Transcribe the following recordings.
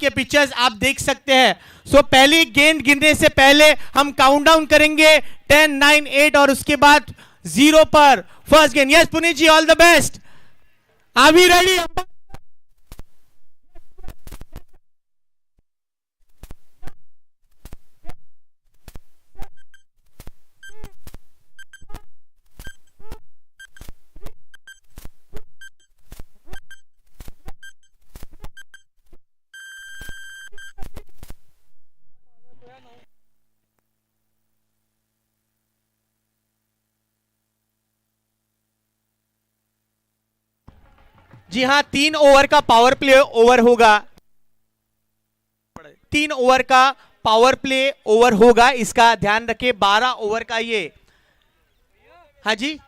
के पिक्चर्स आप देख सकते हैं। सो पहली गेंद गिरने से पहले हम काउंटडाउन करेंगे 10, 9, 8 और उसके बाद 0 पर फर्स्ट गेंद। Yes Puneet ji, all the best. Are we ready? जी हाँ, 3 ओवर का पावर प्ले ओवर होगा। 3 ओवर का पावर प्ले ओवर होगा, इसका ध्यान रखें। 12 ओवर का ये। हाँ जी,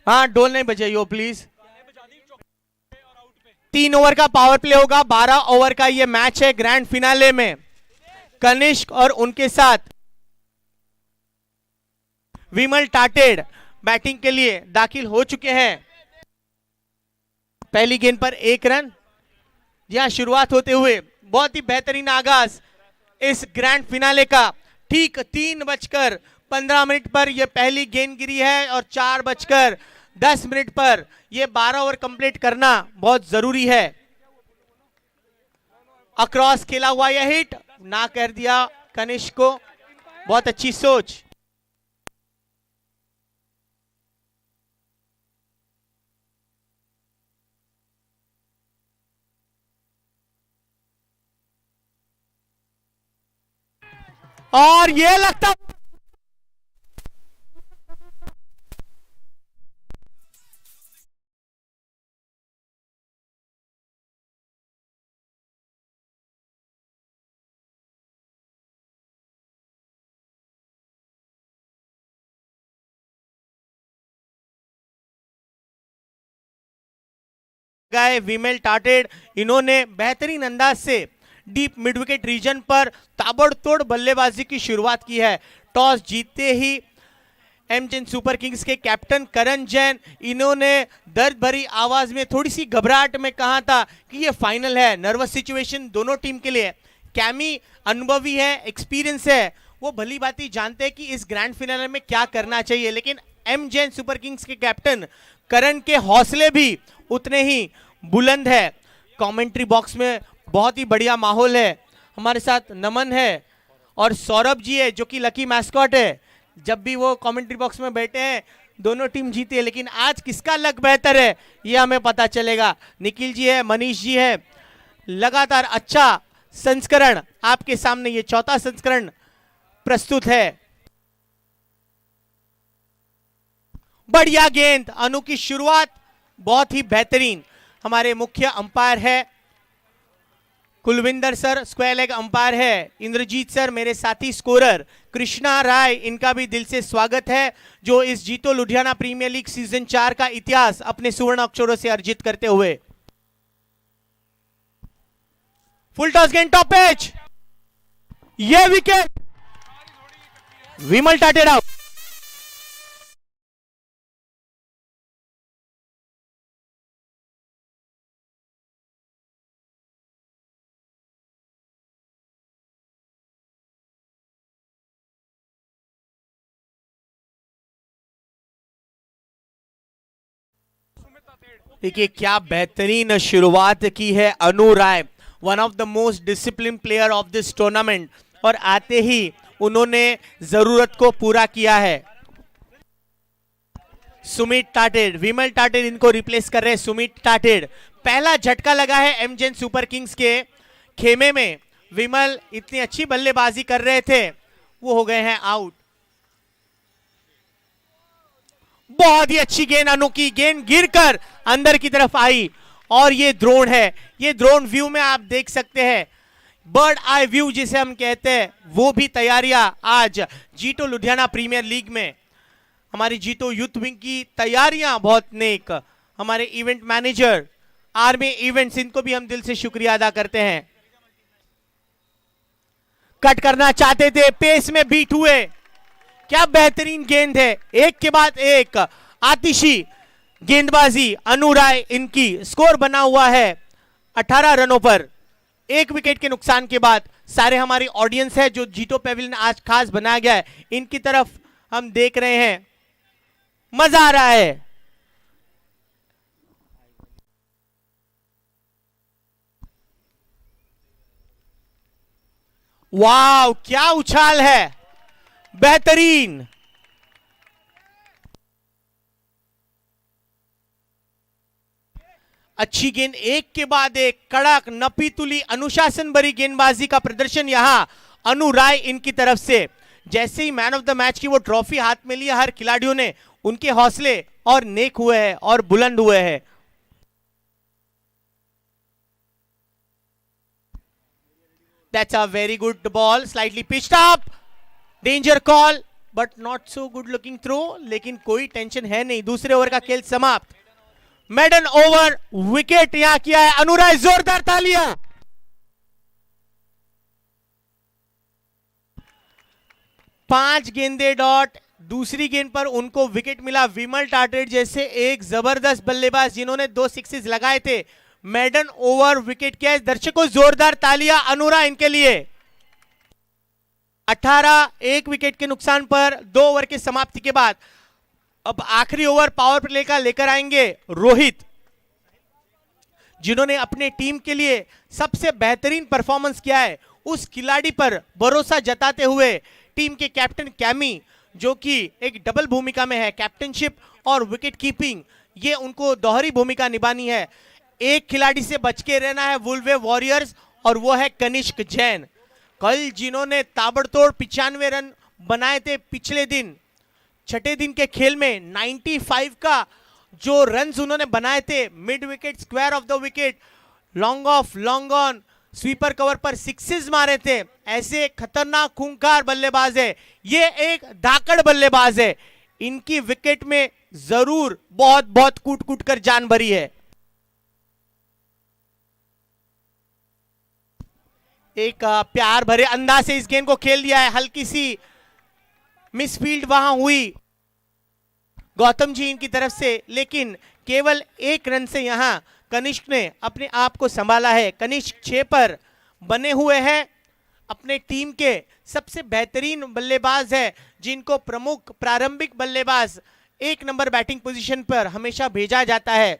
हाँ डोल नहीं बजाइयो प्लीज। 3 ओवर का पावर प्ले होगा, 12 ओवर का ये मैच है। ग्रैंड फिनाले में कनिष्क और उनके साथ विमल टाटेड बैटिंग के लिए दाखिल हो चुके हैं। पहली गेंद पर 1 रन। जी हाँ, शुरुआत होते हुए बहुत ही बेहतरीन आगाज इस ग्रैंड फिनाले का। ठीक 3:15 पर यह पहली गेंद गिरी है और 4:10 पर यह 12 ओवर कंप्लीट करना बहुत जरूरी है। अक्रॉस खेला हुआ यह हिट ना कर दिया कनिष्क को, बहुत अच्छी सोच। और ये लगता गए विमल टाटेड। इन्होंने बेहतरीन अंदाज से डीप मिड विकेट रीजन पर ताबड़तोड़ बल्लेबाजी की शुरुआत की है। टॉस जीतते ही एम जैन सुपर किंग्स के कैप्टन करण जैन, इन्होंने दर्द भरी आवाज में थोड़ी सी घबराहट में कहा था कि ये फाइनल है। नर्वस सिचुएशन दोनों टीम के लिए। कैमी अनुभवी है, एक्सपीरियंस है, वो भली भांति जानते हैं कि इस ग्रैंड फिनाले में क्या करना चाहिए। लेकिन एम जैन सुपर किंग्स के कैप्टन करण के हौसले भी उतने ही बुलंद है। कमेंट्री बॉक्स में बहुत ही बढ़िया माहौल है। हमारे साथ नमन है और सौरभ जी है जो कि लकी मैस्कॉट है। जब भी वो कमेंट्री बॉक्स में बैठे हैं दोनों टीम जीती है, लेकिन आज किसका लक बेहतर है ये हमें पता चलेगा। निखिल जी है, मनीष जी है। लगातार अच्छा संस्करण आपके सामने, ये 4था संस्करण प्रस्तुत है। बढ़िया गेंद, अनु की शुरुआत बहुत ही बेहतरीन। हमारे मुख्य अंपायर है Kulwinder sir, square leg umpire है इंद्रजीत सर, मेरे साथी स्कोरर कृष्णा राय, इनका भी दिल से स्वागत है जो इस जीतो लुधियाना प्रीमियर लीग सीजन 4 का इतिहास अपने सुवर्ण अक्षरों से अर्जित करते हुए। फुल टॉस गेंद, टॉप पिच, ये विकेट, विमल टाटेड आउट। देखिए क्या बेहतरीन शुरुआत की है Anu Rai, one of the most discipline player of this tournament, और आते ही उन्होंने जरूरत को पूरा किया है। सुमित टाटेड, विमल टाटेड इनको रिप्लेस कर रहे हैं सुमित टाटेड। पहला झटका लगा है एम जैन सुपर किंग्स के खेमे में। विमल इतनी अच्छी बल्लेबाजी कर रहे थे, वो हो गए हैं आउट। बहुत ही अच्छी गेंद अनु की, गेंद गिरकर अंदर की तरफ आई और ये ड्रोन है। ये ड्रोन व्यू में आप देख सकते हैं, बर्ड आई व्यू जिसे हम कहते हैं, वो भी तैयारियां आज जीतो लुधियाना प्रीमियर लीग में। हमारी जीतो यूथ विंग की तैयारियां बहुत नेक। हमारे इवेंट मैनेजर आर्मी इवेंट्स, इनको भी हम दिल से शुक्रिया अदा करते हैं। कट करना चाहते थे, पेस में बीट हुए। क्या बेहतरीन गेंद है, एक के बाद एक आतिशी गेंदबाजी अनु राय, इनकी स्कोर बना हुआ है 18 रनों पर। एक विकेट के नुकसान के बाद सारे हमारी ऑडियंस है जो जीतो पेविलियन आज खास बनाया गया है, इनकी तरफ हम देख रहे हैं, मजा आ रहा है। वाव, क्या उछाल है, बेहतरीन। अच्छी गेंद, एक के बाद एक कड़क नपीतुली अनुशासन भरी गेंदबाजी का प्रदर्शन यहां अनु राय इनकी तरफ से। जैसे ही मैन ऑफ द मैच की वो ट्रॉफी हाथ में लिया, हर खिलाड़ियों ने उनके हौसले और नेक हुए हैं और बुलंद हुए हैं। That's a very good ball, slightly pitched up, danger call, but not so good looking throw, लेकिन कोई टेंशन है नहीं, दूसरे ओवर का खेल समाप्त। मेडन ओवर, विकेट यहां किया है अनुराय, जोरदार तालियां। पांच गेंदे डॉट, दूसरी गेंद पर उनको विकेट मिला। विमल टाटेड जैसे एक जबरदस्त बल्लेबाज जिन्होंने 2 सिक्सेस लगाए थे, मेडन ओवर विकेट किया है। दर्शकों जोरदार तालियां अनुराय इनके लिए। 18 एक विकेट के नुकसान पर 2 ओवर की समाप्ति के बाद अब आखिरी ओवर पावर प्ले का लेकर आएंगे रोहित, जिन्होंने अपने टीम के लिए सबसे बेहतरीन परफॉर्मेंस किया है। उस खिलाड़ी पर भरोसा जताते हुए टीम के कैप्टन कैमी, जो कि एक डबल भूमिका में है, कैप्टनशिप और विकेट कीपिंग, ये उनको दोहरी भूमिका निभानी है। एक खिलाड़ी से बच के रहना है वुल्वे वॉरियर्स, और वो है कनिष्क जैन। कल जिन्होंने ताबड़तोड़ 95 रन बनाए थे पिछले दिन, छठे दिन के खेल में 95 का जो रन्स उन्होंने बनाए थे, mid wicket, square of the wicket, long off, long on, sweeper cover पर सिक्सेस मारे थे। ऐसे खतरनाक खूंखार बल्लेबाज है, ये एक धाकड़ बल्लेबाज है। इनकी विकेट में जरूर बहुत बहुत कूट कूट कर जान भरी है। एक प्यार भरे अंदाज से इस गेंद को खेल दिया है, हल्की सी मिसफील्ड वहां हुई गौतम जी इनकी तरफ से, लेकिन केवल 1 रन से यहां कनिष्क ने अपने आप को संभाला है। कनिष्क 6 पर बने हुए हैं, अपने टीम के सबसे बेहतरीन बल्लेबाज है, जिनको प्रमुख प्रारंभिक बल्लेबाज 1 नंबर बैटिंग पोजीशन पर हमेशा भेजा जाता है।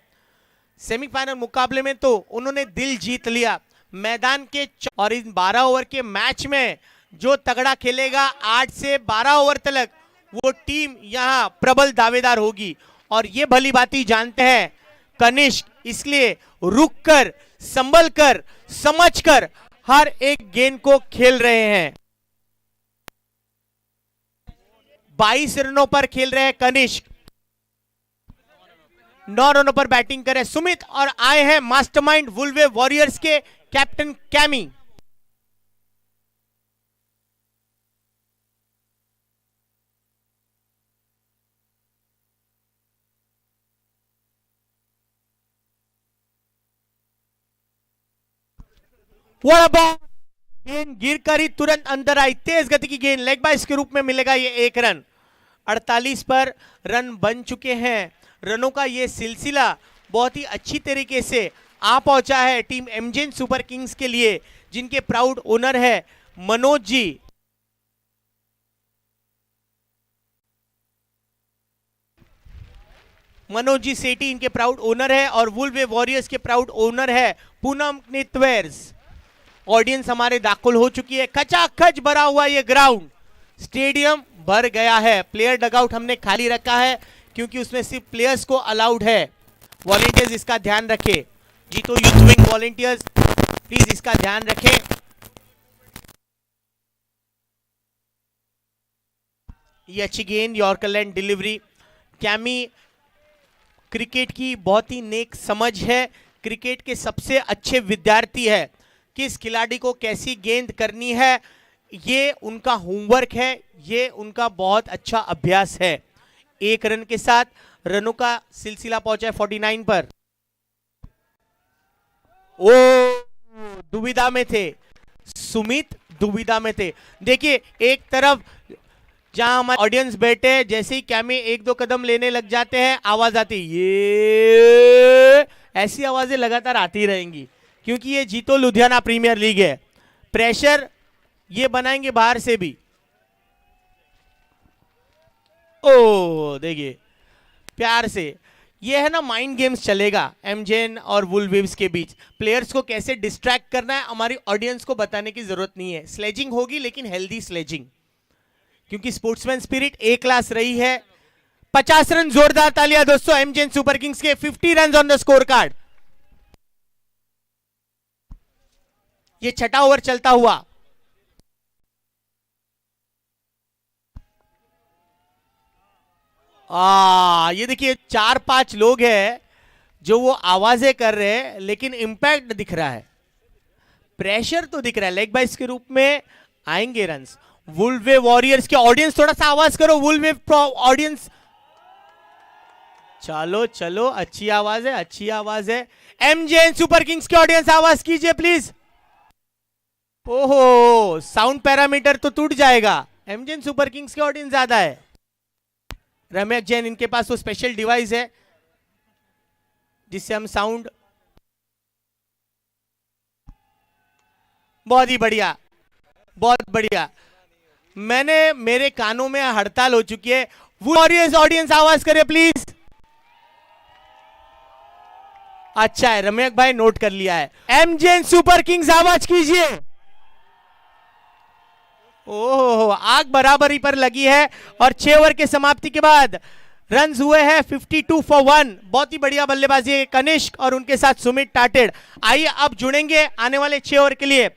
सेमीफाइनल मुकाबले में तो उन्होंने दिल जीत लिया मैदान के, और इन 12 ओवर के मैच में जो तगड़ा खेलेगा 8 से 12 ओवर तक, वो टीम यहां प्रबल दावेदार होगी। और ये भली भांति जानते हैं कनिष्क, इसलिए रुक कर, संभल कर, समझ कर हर एक गेंद को खेल रहे हैं। 22 रनों पर खेल रहे हैं कनिष्क, 9 रनों पर बैटिंग करे सुमित, और आए हैं मास्टरमाइंड वुल्वे वॉरियर्स के कैप्टन कैमी। गेंद गिरकर ही तुरंत अंदर आई, तेज गति की गेंद, लेग बाइस के रूप में मिलेगा ये 1 रन। 48 पर रन बन चुके हैं। रनों का ये सिलसिला बहुत ही अच्छी तरीके से आ पहुंचा है टीम एमजेन सुपर किंग्स के लिए, जिनके प्राउड ओनर है मनोज जी। मनोज जी सेठी इनके प्राउड ओनर है, और वुल्वे वॉरियर्स के प्राउड ओनर है पूनम नितवेर्स। ऑडियंस हमारे दाखिल हो चुकी है, खचाखच भरा हुआ ये ग्राउंड, स्टेडियम भर गया है। प्लेयर डगआउट हमने खाली रखा है क्योंकि उसमें सिर्फ प्लेयर्स को अलाउड है। वॉलंटियर्स इसका ध्यान रखें, जीतो यूथ विंग वॉलंटियर्स प्लीज इसका ध्यान रखें। ये अच्छी गेंद, yorker land delivery. Chemo cricket की बहुत ही नेक समझ है, क्रिकेट के सबसे अच्छे विद्यार्थी है। किस खिलाड़ी को कैसी गेंद करनी है, ये उनका होमवर्क है, ये उनका बहुत अच्छा अभ्यास है। 1 रन के साथ रनों का सिलसिला पहुंचा है 49 पर। ओ, दुविधा में थे सुमित, दुविधा में थे। देखिए, एक तरफ जहां हमारे ऑडियंस बैठे, जैसे ही कैमी 1-2 कदम लेने लग जाते हैं, आवाज आती, ये ऐसी आवाजें लगातार आती रहेंगी। क्योंकि ये जीतो लुधियाना प्रीमियर लीग है। प्रेशर ये बनाएंगे बाहर से भी। ओ देखिए प्यार से, ये है ना माइंड गेम्स चलेगा एमजेन और वुलवेव्स के बीच। प्लेयर्स को कैसे डिस्ट्रैक्ट करना है हमारी ऑडियंस को बताने की जरूरत नहीं है। स्लेजिंग होगी लेकिन हेल्दी स्लेजिंग, क्योंकि स्पोर्ट्समैन स्पिरिट ए क्लास रही है। 50 रन, जोरदार तालियां दोस्तों एमजेन सुपर किंग्स के। 50 run on the score card. ये छठा ओवर चलता हुआ। ये देखिए 4-5 लोग हैं जो वो आवाजें कर रहे हैं, लेकिन इंपैक्ट दिख रहा है, प्रेशर तो दिख रहा है। लेग बाइस के रूप में आएंगे रन्स। वुलवे वॉरियर्स के ऑडियंस थोड़ा सा आवाज करो। वुलवे ऑडियंस, चलो चलो, अच्छी आवाज है, अच्छी आवाज है। एमजेएन सुपर किंग्स के ऑडियंस आवाज कीजिए प्लीज। ओहो, साउंड पैरामीटर तो टूट जाएगा। एमजेएन सुपर किंग्स के ऑडियंस ज्यादा है। रमेश जैन, इनके पास वो स्पेशल डिवाइस है जिससे हम साउंड, बहुत ही बढ़िया, बहुत बढ़िया। मेरे कानों में हड़ताल हो चुकी है। वॉरियर्स ऑडियंस आवाज करे प्लीज। अच्छा है, रमेश भाई नोट कर लिया है। एमजेएन सुपर किंग्स आवाज कीजिए। ओहो, आग बराबरी पर लगी है और 6 ओवर के समाप्ति के बाद रन्स हुए हैं 52 फॉर 1। बहुत ही बढ़िया बल्लेबाजी है कनिष्क और उनके साथ सुमित टाटेड। आइए अब जुड़ेंगे आने वाले 6 ओवर के लिए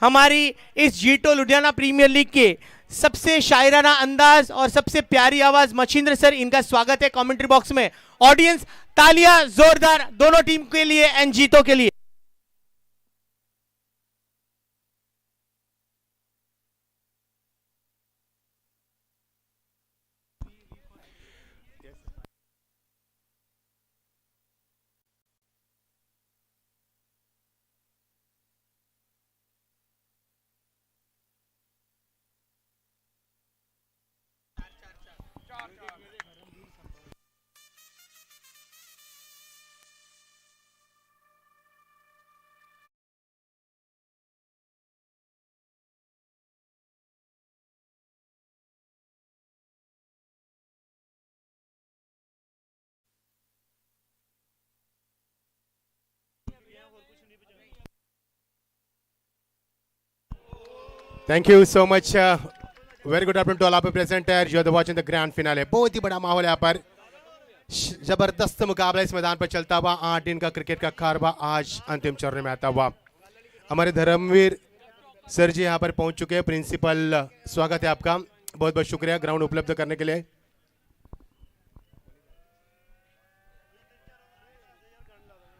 हमारी इस जीतो लुधियाना प्रीमियर लीग के सबसे शायराना अंदाज और सबसे प्यारी आवाज मच्छिंद्र सर, इनका स्वागत है कमेंट्री बॉक्स में। ऑडियंस तालियां जोरदार दोनों टीम के लिए एंड जीतो के लिए। Thank you so much. Very good afternoon to all our present here. You are watching the grand finale. बहुत ही बड़ा माहौल यहाँ पर, जबरदस्त मुकाबला इस मैदान पर चलता हुआ। 8 दिन का क्रिकेट का कारवा आज अंतिम चरण में आता हुआ। हमारे धर्मवीर सर जी यहाँ पर पहुंच चुके हैं। प्रिंसिपल, स्वागत है आपका, बहुत बहुत शुक्रिया ग्राउंड उपलब्ध करने के लिए।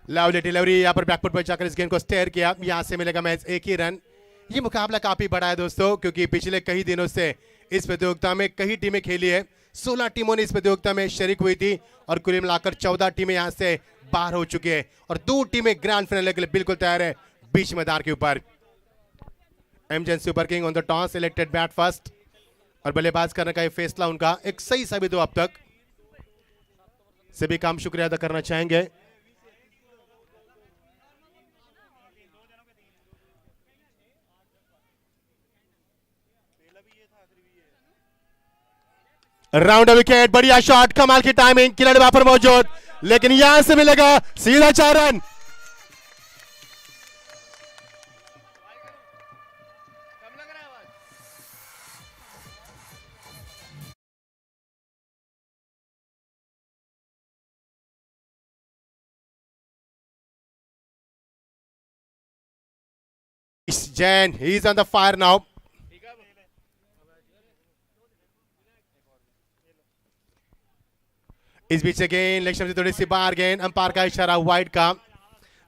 लवली डिलीवरी, यहाँ पर बैकफुट पर जाकर इस गेंद को स्टेयर किया। यहाँ से मिलेगा मैच 1 ही रन। ये मुकाबला काफी बड़ा है दोस्तों, क्योंकि पिछले कई दिनों से इस प्रतियोगिता में कई टीमें खेली है। 16 टीमों ने इस प्रतियोगिता में शरीक हुई थी और कुल मिलाकर 14 टीमें यहां से बाहर हो चुकी है और 2 टीमें ग्रैंड फाइनल के लिए बिल्कुल तैयार है बीच मैदान के ऊपर। MJN super king on the toss, selected bat first, और बल्लेबाज करने का ये फैसला उनका एक सही साबित हुआ अब तक। सभी का हम शुक्रिया अदा करना चाहेंगे। राउंड विकेट, बढ़िया शॉट, कमाल की टाइमिंग, खिलाड़ी वहां पर मौजूद, लेकिन यहां से मिलेगा सीधा 4 run. Jain, he's on the fire now. इस बीच से गेंद लेग से थोड़ी सी बाहर, गेंद अंपायर का इशारा वाइड का।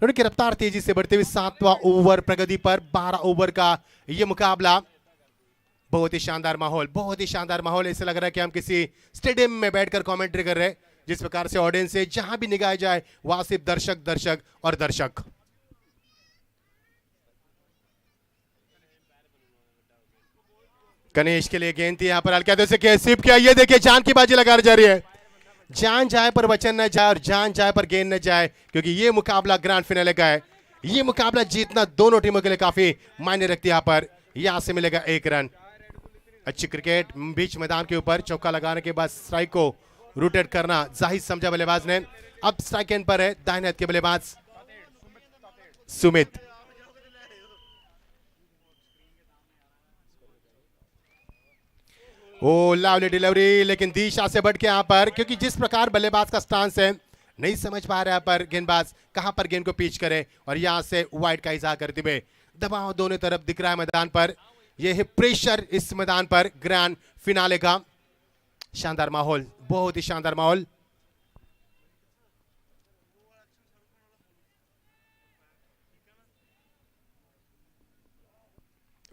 की रफ्तार तेजी से बढ़ते हुए 7वां ओवर प्रगति पर। 12 ओवर का ये मुकाबला। बहुत ही शानदार माहौल, बहुत ही शानदार माहौल। ऐसे लग रहा है कि हम किसी स्टेडियम में बैठकर कमेंट्री कर रहे हैं। जिस प्रकार से ऑडियंस है, जहां भी निगाह जाए वहां सिर्फ दर्शक दर्शक और दर्शक। गणेश के लिए गेंद थी यहाँ पर, हल्का से सिप किया। ये देखिए जान की बाजी लगा जा रही है। जान जाए पर वचन न जाए और जान जाए पर गेंद न जाए, क्योंकि ये मुकाबला ग्रैंड फिनाले का है। ये मुकाबला जीतना दोनों टीमों के लिए काफी मायने रखती है। यहाँ पर यहां से मिलेगा 1 रन। अच्छी क्रिकेट बीच मैदान के ऊपर चौका लगाने के बाद स्ट्राइक को रोटेट करना जाहिर समझा बल्लेबाज ने। अब स्ट्राइक एंड पर है दाहिने हाथ के बल्लेबाज सुमित। ओ लवली डिलीवरी, लेकिन दिशा से बढ़ के यहाँ पर, क्योंकि जिस प्रकार बल्लेबाज का स्टांस है नहीं समझ पा रहा है पर गेंदबाज कहां पर गेंद को पिच करे, और यहां से वाइड का इजारा करते हुए दबाव दोनों तरफ दिख रहा है मैदान पर। यह है प्रेशर इस मैदान पर ग्रैंड फिनाले का। शानदार माहौल, बहुत ही शानदार माहौल।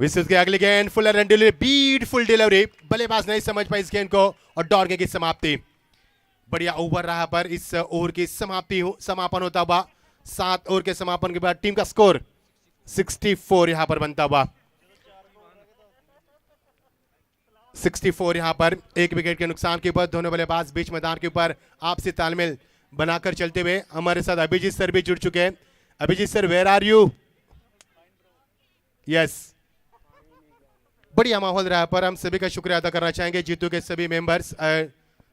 विस्तार की अगली गेंद, Fuller and delivery, beautiful delivery. बल्लेबाज नहीं समझ पाई इस गेंद को और दौड़ की समाप्ति। बढ़िया ओवर रहा पर इस ओवर की समापन होता हुआ। 7 ओवर के समापन के बाद टीम का स्कोर 64 यहां पर बनता हुआ। 64 यहां पर 1 विकेट के नुकसान के ऊपर दोनों बल्लेबाज बीच मैदान के ऊपर आपसी तालमेल बनाकर चलते हुए। हमारे साथ अभिजीत सर भी जुड़ चुके हैं। Abhijit sir, where are you? Yes, बढ़िया माहौल रहा पर हम सभी का शुक्रिया अदा करना चाहेंगे जीतू के सभी members.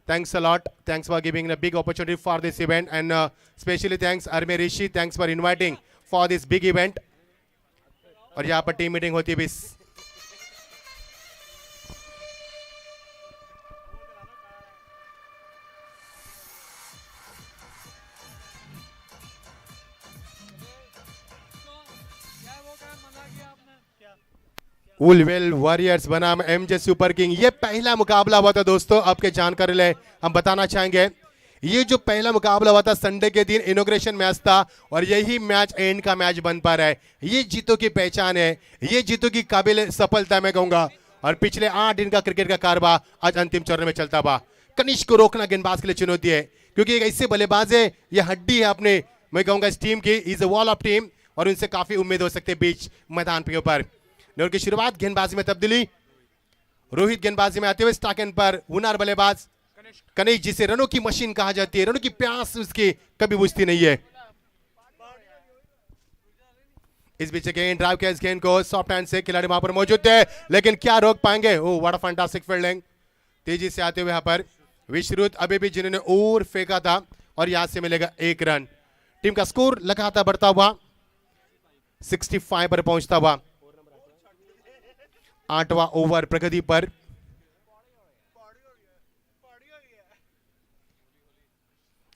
Thanks a lot. Thanks for giving a big opportunity for this event, and especially thanks Arme Rishi. Thanks for inviting for this big event. और यहाँ पर टीम मीटिंग होती है भी। उलवेल वॉरियर्स बनाम एमजे सुपर किंग, ये पहला मुकाबला हुआ था दोस्तों। आपके जानकारी ले हम बताना चाहेंगे, ये जो पहला मुकाबला हुआ था संडे के दिन इनॉग्रेशन मैच था, और यही मैच एंड का मैच बन पा रहा है। ये जीतों की पहचान है, ये जीतों की काबिल सफलता मैं कहूंगा। और पिछले 8 दिन का क्रिकेट का कारवा आज अंतिम चरण में चलता हुआ। कनिष्क को रोकना गेंदबाज के लिए चुनौती है, क्योंकि एक ऐसे बल्लेबाज है, ये हड्डी है अपने मैं कहूंगा इस टीम की। Is a wall of team, और उनसे काफी उम्मीद हो सकती है बीच मैदान के ऊपर। नोर की शुरुआत, गेंदबाजी में तब्दीली। रोहित गेंदबाजी में आते हुए स्टाक एंड पर हुनर बल्लेबाज कनिष्क, जिसे रनों की मशीन कहा जाती है। रनों की प्यास उसकी कभी बुझती नहीं है। इस बीच गेंद ड्राइव किया, इस गेंद को सॉफ्ट हैंड से खिलाड़ी वहां पर मौजूद थे, लेकिन क्या रोक पाएंगे? ओह व्हाट अ फैंटास्टिक फील्डिंग। तेजी से आते हुए यहाँ पर विश्रुत अभी भी जिन्होंने ओवर फेंका था, और यहां से मिलेगा 1 रन। टीम का स्कोर लगातार बढ़ता हुआ 65 पर पहुंचता हुआ। 8वां ओवर प्रगति पर।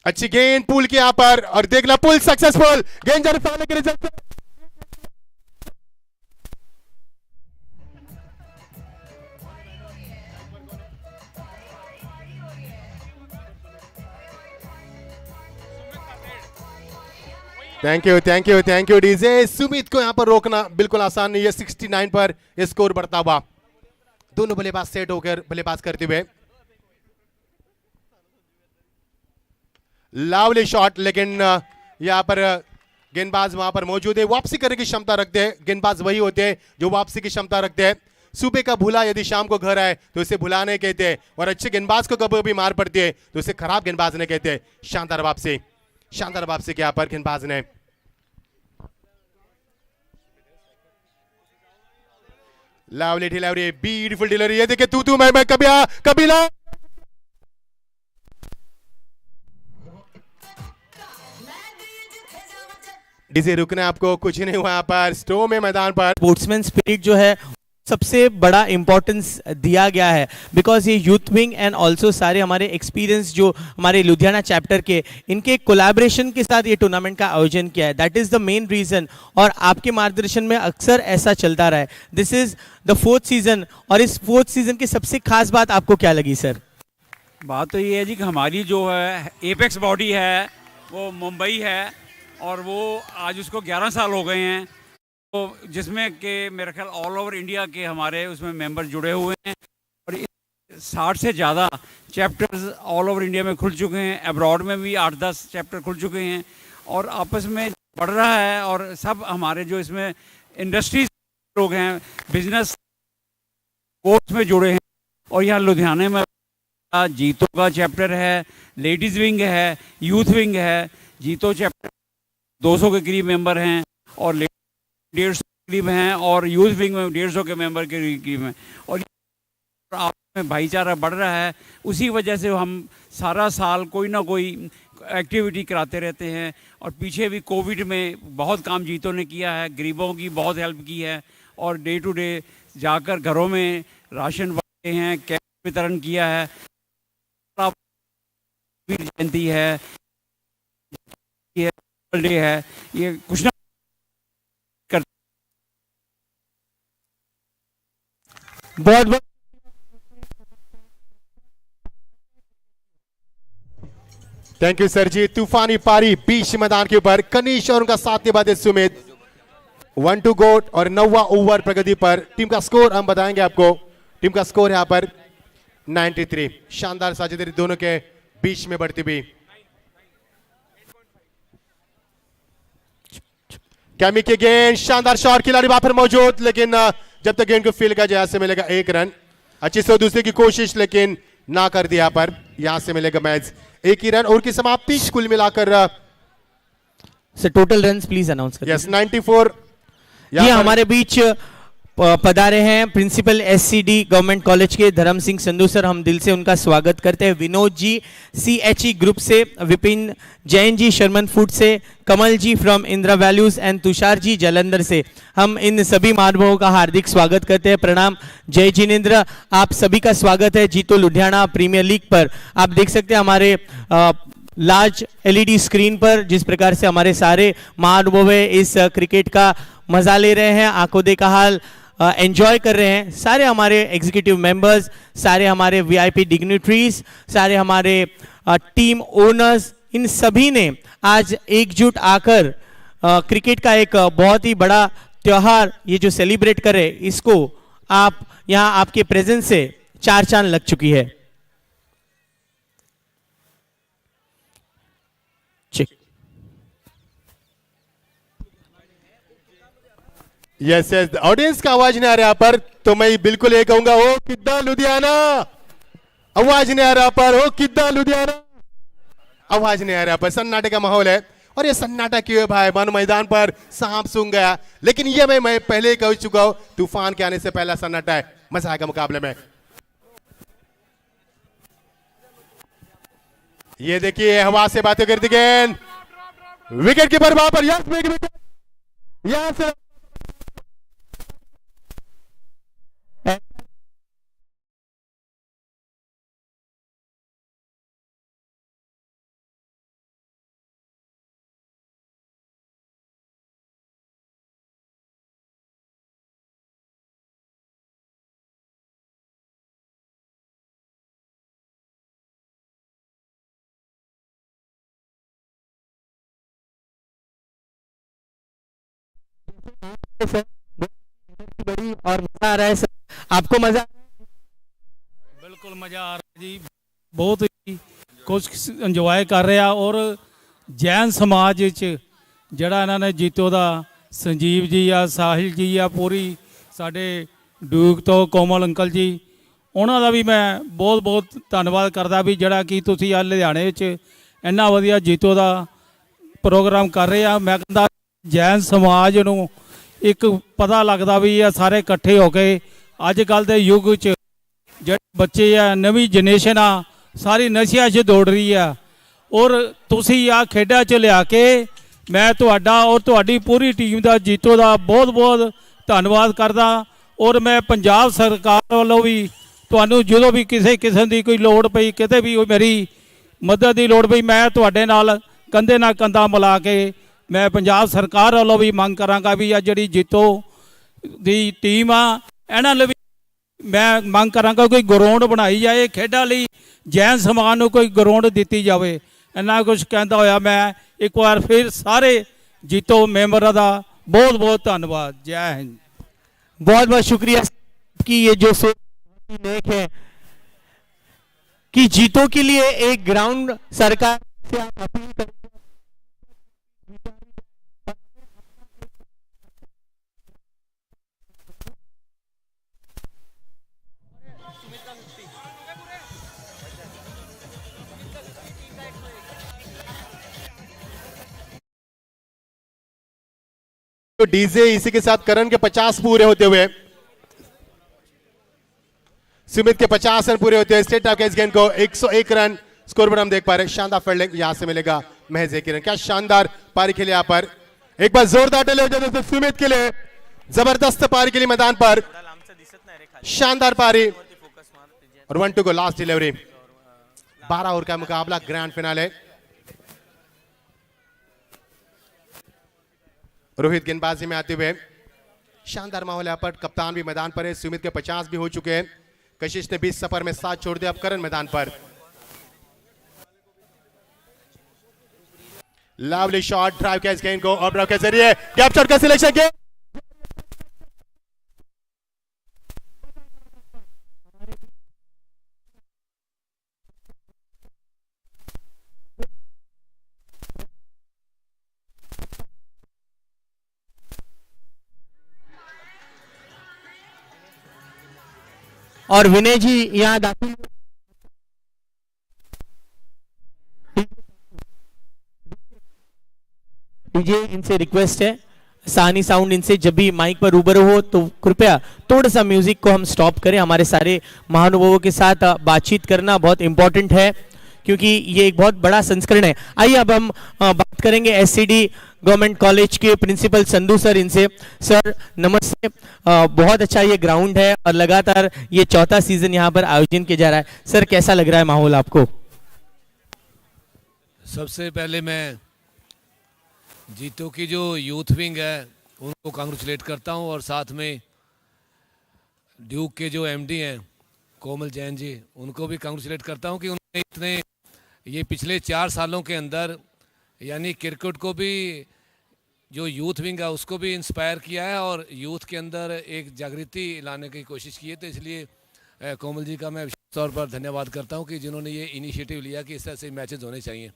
अच्छी गेंद पुल के यहां पर, और देखना पुल सक्सेसफुल। गेंद जरूर के result. Thank you DJ. Sumit को यहां पर रोकना बिल्कुल आसान नहीं है। 69 पर स्कोर बढ़ता हुआ। दोनों बल्लेबाज सेट होकर बल्लेबाज करते हुए। लवली शॉट, लेकिन यहां पर गेंदबाज वहां पर मौजूद है। वापसी करने की क्षमता रखते हैं गेंदबाज, वही होते हैं जो वापसी की क्षमता रखते हैं। सुबह का भूला यदि शाम को घर आए तो इसे भुलाने कहते हैं, और अच्छे गेंदबाज को कभी भी मार पड़ती है तो इसे खराब गेंदबाज ने कहते हैं। शानदार वापसी के यहाँ पर गेंदबाज ने। Lovely delivery, beautiful delivery. ये देखिए तू मैं कभी ला। डीजे रुकना, आपको कुछ नहीं हुआ यहाँ पर स्टो में मैदान पर। स्पोर्ट्समैन स्पिरिट जो है सबसे बड़ा इंपॉर्टेंस दिया गया है, बिकॉज ये यूथ विंग एंड ऑल्सो सारे हमारे एक्सपीरियंस जो हमारे लुधियाना चैप्टर के, इनके कोलैबोरेशन के साथ ये टूर्नामेंट का आयोजन किया है। That is the main reason, और आपके मार्गदर्शन में अक्सर ऐसा चलता रहा है। This is the 4th season, और इस 4th सीजन की सबसे खास बात आपको क्या लगी सर? बात तो ये है जी कि हमारी जो है एपेक्स बॉडी है वो मुंबई है, और वो आज उसको 11 साल हो गए हैं, तो जिसमें कि मेरा ख्याल ऑल ओवर इंडिया के हमारे उसमें मेंबर जुड़े हुए हैं, और 60 से ज़्यादा चैप्टर्स ऑल ओवर इंडिया में खुल चुके हैं। अब्रॉड में भी 8-10 चैप्टर खुल चुके हैं, और आपस में बढ़ रहा है। और सब हमारे जो इसमें इंडस्ट्रीज लोग हैं, बिजनेस कोर्स में जुड़े हैं, और यहाँ लुधियाने में जीतो का चैप्टर है, लेडीज़ विंग है, यूथ विंग है। जीतो चैप्टर 200 के करीब मेंबर हैं, और 150 करीब हैं और यूथ विंग में 150 के मेंबर के करीब हैं। और आपस में भाईचारा बढ़ रहा है। उसी वजह से हम सारा साल कोई ना कोई एक्टिविटी कराते रहते हैं। और पीछे भी कोविड में बहुत काम जीतों ने किया है, गरीबों की बहुत हेल्प की है और डे टू डे जाकर घरों में राशन बांटे हैं, कैश वितरण किया है। वीर जयंती है, डे है, ये कुछ ना कर। बहुत बहुत थैंक यू सर जी। तूफानी पारी बीच मैदान के ऊपर कनीश और उनका साथ निभाते सुमित 1 टू गोट और 9वां ओवर प्रगति पर। टीम का स्कोर हम बताएंगे आपको। टीम का स्कोर यहाँ पर 93। शानदार साझेदारी दोनों के बीच में बढ़ती हुई। कैमी के गेंद, शानदार शॉट, खिलाड़ी वहां पर मौजूद, लेकिन जब तक गेंद को फील किया जाए से मिलेगा 1 रन। अच्छी से दूसरे की कोशिश लेकिन ना कर दिया पर यहां से मिलेगा मैच 1 ही रन। और की समाप्ति कुल मिलाकर sir total runs please announce करिए। यस 94। ये हमारे बीच पधारे हैं प्रिंसिपल एससीडी गवर्नमेंट कॉलेज के धर्म सिंह संधू सर, हम दिल से उनका स्वागत करते हैं। विनोद जी CHE ग्रुप से, विपिन जैन जी शर्मन फूड से, Kamal ji from Indira values and Tushar ji Jalandhar से, हम इन सभी महानुभावों का हार्दिक स्वागत करते हैं। प्रणाम। जय जिनेन्द्र, आप सभी का स्वागत है जीतो लुधियाना प्रीमियर लीग पर। आप देख सकते हैं हमारे लार्ज LED स्क्रीन पर जिस प्रकार से हमारे सारे महानुभाव इस क्रिकेट का मजा ले रहे हैं, आंखों देखा हाल एंजॉय कर रहे हैं। सारे हमारे एग्जीक्यूटिव मेंबर्स, सारे हमारे VIP डिग्निटरीज, सारे हमारे टीम ओनर्स, इन सभी ने आज एकजुट आकर क्रिकेट का एक बहुत ही बड़ा त्योहार ये जो सेलिब्रेट करे, इसको आप यहाँ आपके प्रेजेंस से 4 चांद लग चुकी है। यस यस, ऑडियंस का आवाज नहीं आ रहा यहाँ पर, तो मैं बिल्कुल ये कहूंगा, ओ किद्दा लुधियाना। आवाज नहीं आ रहा पर, ओ किद्दा लुधियाना। आवाज नहीं आ रहा पर, सन्नाटे का माहौल है। और ये सन्नाटा क्यों है भाई? मानो मैदान पर सांप सूंघ गया, लेकिन ये मैं पहले ही कह चुका हूं, तूफान के आने से पहला सन्नाटा है। मजा आएगा मुकाबले में। ये देखिए हवा से बातें करती गेंद, विकेट कीपर वहां पर, यस विकेट, यहां से बड़ी और मजा आ रहा है सर, आपको मजा? बिल्कुल मजा आ रहा है जी, बहुत ही कुछ इंजॉय कर रहे हैं। और जैन समाज ਜਿਹੜਾ ਇਹਨਾਂ ਨੇ ਜੀਤੋ ਦਾ ਸੰਜੀਵ ਜੀ ਆ, ਸਾਹਿਲ ਜੀ ਆ, ਪੂਰੀ ਸਾਡੇ ਡਿਊਕ ਤੋਂ ਕੋਮਲ ਅੰਕਲ ਜੀ, ਉਹਨਾਂ ਦਾ ਵੀ ਮੈਂ ਬਹੁਤ ਬਹੁਤ ਧੰਨਵਾਦ ਕਰਦਾ ਵੀ ਜਿਹੜਾ ਕਿ ਤੁਸੀਂ ਆ ਲੁਧਿਆਣੇ ਵਿੱਚ ਇੰਨਾ ਵਧੀਆ ਜੀਤੋ ਦਾ ਪ੍ਰੋਗਰਾਮ ਕਰ ਰਹੇ ਆ। ਮੈਂ ਕਹਿੰਦਾ ਜੈਨ ਸਮਾਜ ਨੂੰ ਇੱਕ ਪਤਾ ਲੱਗਦਾ ਵੀ ਇਹ ਸਾਰੇ ਇਕੱਠੇ ਹੋ ਕੇ ਅੱਜ ਕੱਲ੍ਹ ਦੇ ਯੁੱਗ 'ਚ ਜਿਹੜੇ ਬੱਚੇ ਆ, ਨਵੀਂ ਜਨਰੇਸ਼ਨ ਆ, ਸਾਰੀ ਨਸ਼ਿਆਂ 'ਚ ਦੌੜ ਰਹੀ ਆ। ਔਰ ਤੁਸੀਂ ਆ ਖੇਡਾਂ 'ਚ ਲਿਆ ਕੇ ਮੈਂ ਤੁਹਾਡਾ ਔਰ ਤੁਹਾਡੀ ਪੂਰੀ ਟੀਮ ਦਾ ਜੀਤੋ ਦਾ ਬਹੁਤ ਬਹੁਤ ਧੰਨਵਾਦ ਕਰਦਾ। ਔਰ ਮੈਂ ਪੰਜਾਬ ਸਰਕਾਰ ਵੱਲੋਂ ਵੀ ਤੁਹਾਨੂੰ ਜਦੋਂ ਵੀ ਕਿਸੇ ਕਿਸਮ ਦੀ ਕੋਈ ਲੋੜ ਪਈ, ਕਿਤੇ ਵੀ ਮੇਰੀ ਮਦਦ ਦੀ ਲੋੜ ਪਈ, ਮੈਂ ਤੁਹਾਡੇ ਨਾਲ ਕੰਧੇ ਨਾਲ ਕੰਧਾ ਮਿਲਾ ਕੇ ਮੈਂ ਪੰਜਾਬ ਸਰਕਾਰ ਵੱਲੋਂ ਵੀ ਮੰਗ ਕਰਾਂਗਾ ਵੀ ਆ ਜਿਹੜੀ ਜੀਤੋ ਦੀ ਟੀਮ ਆ, ਇਹਨਾਂ ਲਈ ਮੈਂ ਮੰਗ ਕਰਾਂਗਾ ਕੋਈ ਗਰਾਊਂਡ ਬਣਾਈ ਜਾਏ ਖੇਡਾਂ ਲਈ, ਜੈਨ ਸਮਾਜ ਨੂੰ ਕੋਈ ਗਰਾਊਂਡ ਦਿੱਤੀ ਜਾਵੇ। ਇੰਨਾ ਕੁਝ ਕਹਿੰਦਾ ਹੋਇਆ ਮੈਂ ਇੱਕ ਵਾਰ ਫਿਰ ਸਾਰੇ ਜੀਤੋ ਮੈਂਬਰਾਂ ਦਾ बहुत बहुत धन्यवाद। जय हिंद। बहुत बहुत शुक्रिया कि ये जो सोच नेक है कि जीतों के लिए एक ग्राउंड सरकार से आप अपील करें। तो डीजे इसी के साथ करण के 50 पूरे होते हुए, सुमित के 50 रन पूरे होते हुए स्टेट ऑफ इस गेंद को 101 रन स्कोर पर हम देख पा रहे हैं। शानदार फील्डिंग यहां से मिलेगा महज एक रन। क्या शानदार पारी खेली यहां पर, एक बार जोरदार डले हो जाते सुमित के लिए, जबरदस्त पारी के लिए मैदान पर, शानदार पारी और 1-2 को लास्ट डिलीवरी। 12 ओवर का मुकाबला, ग्रैंड फिनाले। रोहित गेंदबाजी में आते हुए, शानदार माहौल यहां पर, कप्तान भी मैदान पर है, सुमित के 50 भी हो चुके हैं, कशिश ने 20 सफर में साथ छोड़ दिया, अब करण मैदान पर। लवली शॉट, ड्राइव कैच गेंद को और ड्राइव के जरिए गैप शॉट का सिलेक्शन किया। और विनय जी यहाँ दाखिल, डीजे इनसे रिक्वेस्ट है, सानी साउंड इनसे जब भी माइक पर रूबरू हो तो कृपया थोड़ा सा म्यूजिक को हम स्टॉप करें। हमारे सारे महानुभावों के साथ बातचीत करना बहुत इंपॉर्टेंट है क्योंकि ये एक बहुत बड़ा संस्करण है। आइए अब हम बात करेंगे एससीडी गवर्नमेंट कॉलेज के प्रिंसिपल संधू सर इनसे। सर नमस्ते, बहुत अच्छा ये ग्राउंड है और लगातार ये चौथा सीजन यहाँ पर आयोजन किया जा रहा है। सर कैसा लग रहा है माहौल आपको? सबसे पहले मैं जीतो की जो यूथ विंग है उनको कांग्रेचुलेट करता हूँ और साथ में ड्यूक के जो एमडी हैं कोमल जैन जी, उनको भी कांग्रेचुलेट करता हूँ कि उन्होंने इतने ये पिछले 4 सालों के अंदर यानी क्रिकेट को भी जो यूथ विंग है उसको भी इंस्पायर किया है और यूथ के अंदर एक जागृति लाने की कोशिश की है। तो इसलिए कोमल जी का मैं विशेष तौर पर धन्यवाद करता हूँ कि जिन्होंने ये इनिशिएटिव लिया कि इस तरह से मैचेज होने चाहिए।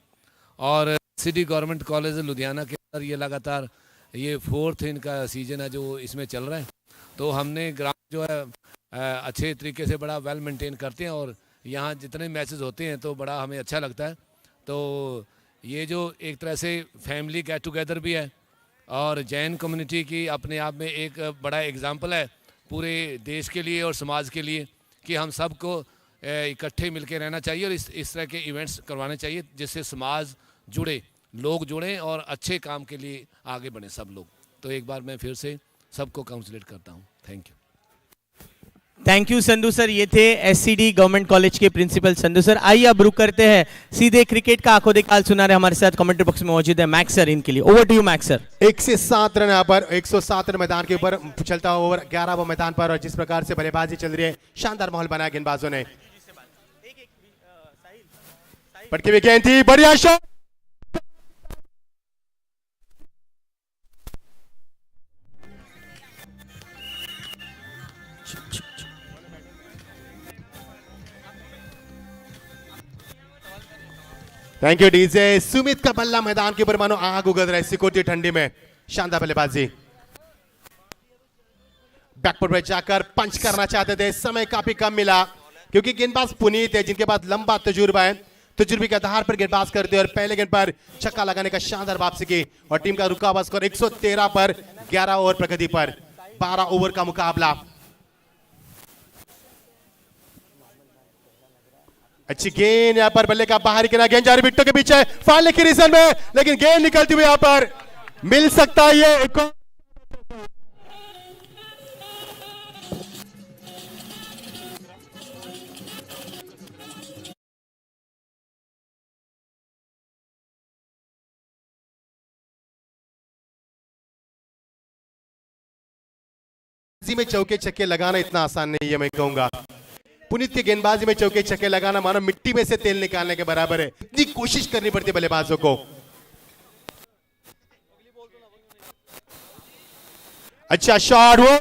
और सिटी गवर्नमेंट कॉलेज लुधियाना के अंदर ये लगातार ये 4th इनका सीजन है जो इसमें चल रहा है। तो हमने ग्राउंड जो है अच्छे तरीके से बड़ा वेल मेंटेन करते हैं और यहाँ जितने मैचेस होते हैं तो बड़ा हमें अच्छा लगता है। तो ये जो एक तरह से फैमिली गेट टुगेदर भी है और जैन कम्युनिटी की अपने आप में एक बड़ा एग्जाम्पल है पूरे देश के लिए और समाज के लिए कि हम सबको इकट्ठे मिलकर रहना चाहिए और इस तरह के इवेंट्स करवाने चाहिए जिससे समाज जुड़े, लोग जुड़ें और अच्छे काम के लिए आगे बढ़ें सब लोग। तो एक बार मैं फिर से सबको कांग्रेचुलेट करता हूँ। Thank you. Thank you Sandhu sir, ये थे एससीडी गवर्नमेंट कॉलेज के प्रिंसिपल संधू सर। आइए अब रुक करते हैं सीधे क्रिकेट का आंखों देखा सुना रहे हमारे साथ कमेंट्री बॉक्स में मौजूद है मैक्स सर, इनके लिए over to you Max sir. 107 run यहाँ पर, 107 रन मैदान के ऊपर चलता हुआ ओवर 11 वो मैदान पर और जिस प्रकार से बल्लेबाजी चल रही है, शानदार माहौल बनाया गेंदबाजों ने। पटकी हुई गेंद थी, बढ़िया shot, thank you DJ. Sumit का बल्ला मैदान के ऊपर मानो आग उगल रहा है सिकोटी ठंडी में, शानदार बल्लेबाजी। बैकफुट पर जाकर पंच करना चाहते थे, समय काफी कम मिला क्योंकि गेंदबाज पुनीत है जिनके पास लंबा तजुर्बा है, तजुर्बे के आधार पर गेंदबाज करते और पहले गेंद पर छक्का लगाने का शानदार वापसी की और टीम का रुका हुआ स्कोर 113 पर 11 ओवर प्रगति पर। 12 ओवर का मुकाबला। अच्छी गेंद यहां पर, बल्ले का बाहरी किनारा, गेंद जा रही विकेटों के पीछे, फाड़ने की रीजन में, लेकिन गेंद निकलती हुई यहां पर मिल सकता है ये एक में चौके छक्के लगाना इतना आसान नहीं है, मैं कहूंगा। पुनीत के गेंदबाजी में चौके छक्के लगाना मानो मिट्टी में से तेल निकालने के बराबर है, इतनी कोशिश करनी पड़ती है बल्लेबाजों को। अच्छा शॉट वो,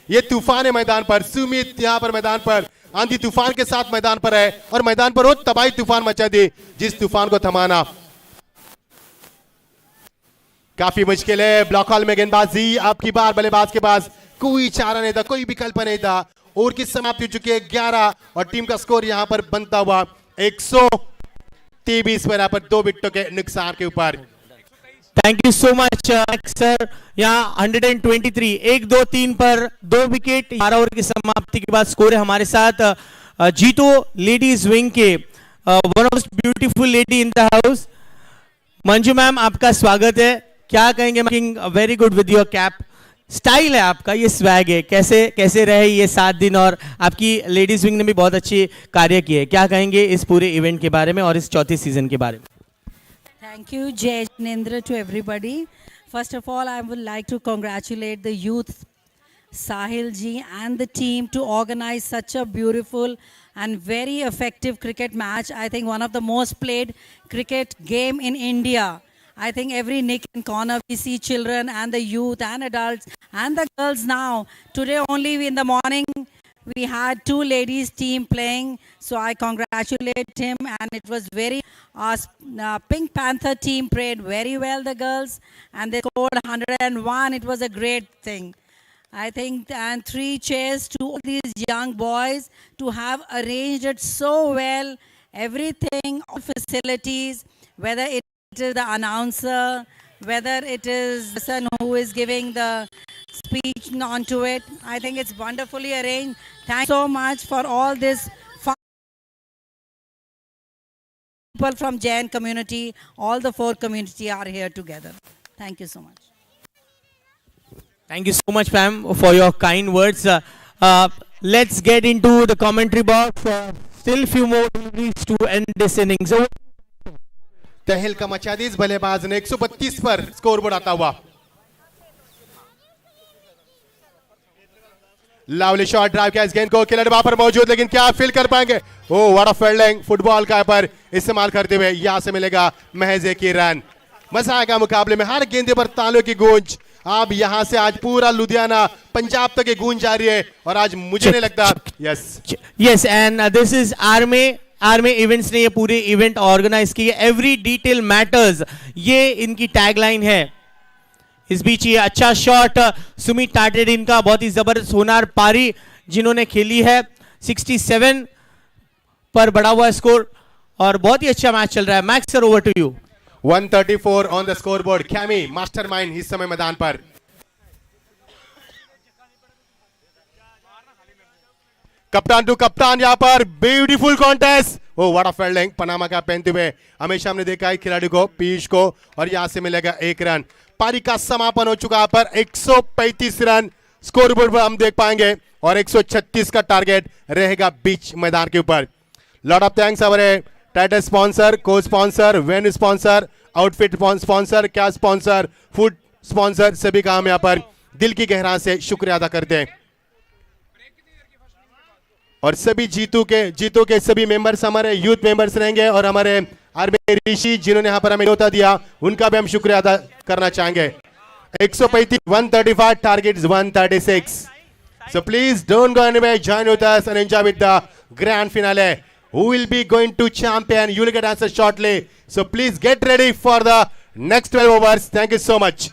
ये तूफान है मैदान पर। सुमित यहां पर मैदान पर आंधी तूफान के साथ मैदान पर है और मैदान पर वो तबाही तूफान मचा दी जिस तूफान को थमाना। काफी मुश्किल है, ब्लॉक हॉल में गेंदबाजी आपकी बार, बल्लेबाज के पास कोई चारा नहीं था, कोई विकल्प नहीं था। ओवर की समाप्ति हो चुकी है 11 और टीम का स्कोर यहां पर बनता हुआ 123 पर, यहां पर 2 विकेटों के नुकसान के ऊपर। Thank you so much sir. यहाँ 123 1 2 3 पर 2 विकेट। 12 ओवर की समाप्ति के बाद स्कोर है हमारे साथ जीतो लेडीज विंग के one of beautiful lady in the house Manju ma'am, आपका स्वागत है। क्या कहेंगे? Very good with your cap, style है आपका, ये स्वैग है। कैसे रहे ये 7 दिन, और आपकी लेडीज विंग ने भी बहुत अच्छी कार्य किए। क्या कहेंगे इस पूरे इवेंट के बारे में और इस चौथे सीजन के बारे में? Thank you, Jai Jinendra, to everybody. First of all, I would like to congratulate the youth, Sahil ji, and the team to organize such a beautiful and very effective cricket match. I think one of the most played cricket game in India. I think every nick and corner we see children and the youth and adults and the girls now. Today only in the morning we had 2 ladies team playing, so I congratulate him, and it was very Pink Panther team played very well, the girls, and they scored 101. It was a great thing, I think, and 3 cheers to all these young boys to have arranged it so well, everything, all facilities, whether it is the announcer, whether it is the person who is giving the speech onto it. I think it's wonderfully arranged. Thank you so much for all this fun. People from Jain community, all the 4 community are here together. Thank you so much. Thank you so much, ma'am, for your kind words. Let's get into the commentary box. Still few more deliveries to end this innings. So, तहलका मचा दी इस बल्लेबाज ने 132 पर scoreboard आता हुआ। Lovely shot drive किया इस गेंद को, खिलाड़ी वहां पर मौजूद, लेकिन क्या फील कर पाएंगे? ओ व्हाट अ फील्डिंग, फुटबॉल का पर इस्तेमाल करते हुए यहां से मिलेगा महज 1 ही रन। मजा आएगा मुकाबले में, हर गेंदे पर तालियों की गूंज। अब यहां से आज पूरा लुधियाना पंजाब तक की गूंज जा रही है, और आज मुझे नहीं लगता yes, and this is army events ने ये पूरे इवेंट ऑर्गेनाइज किए। एवरी डिटेल मैटर्स, ये इनकी टैगलाइन है। इस बीच ये अच्छा शॉट सुमित टाटेड, इनका बहुत ही जबरदस्त होनार पारी जिन्होंने खेली है। 67 पर बढ़ा हुआ स्कोर और बहुत ही अच्छा मैच चल रहा है। Max sir, over to you. 134 on the scoreboard. कैमी मास्टरमाइंड इस समय मैदान पर। कप्तान टू कप्तान, यहां पर beautiful contest. Oh what a fielding, Panama का पहनते हुए हमेशा हमने देखा है खिलाड़ी को, पीयूष को, और यहां से मिलेगा 1 रन। पारी का समापन हो चुका है पर 135 रन स्कोरबोर्ड पर हम देख पाएंगे, और 136 का टारगेट रहेगा बीच मैदान के ऊपर। लॉट ऑफ थैंक्स हमारे टाइटल स्पॉन्सर, को sponsor, venue sponsor, outfit sponsor, cash sponsor, food sponsor, सभी का हम यहां पर दिल की गहराई से शुक्रिया अदा करते हैं। और सभी जीतों के सभी मेंबर्स हमारे यूथ मेंबर्स रहेंगे, और हमारे आर्मी ऋषि जिन्होंने यहां पर हमें न्योता दिया, उनका भी हम शुक्रिया अदा करना चाहेंगे। 135, 135, target is 136. So please don't go anywhere, join with us and enjoy with the grand finale. Who will be going to champion? You will get answer shortly. So please get ready for the next 12 overs. Thank you so much.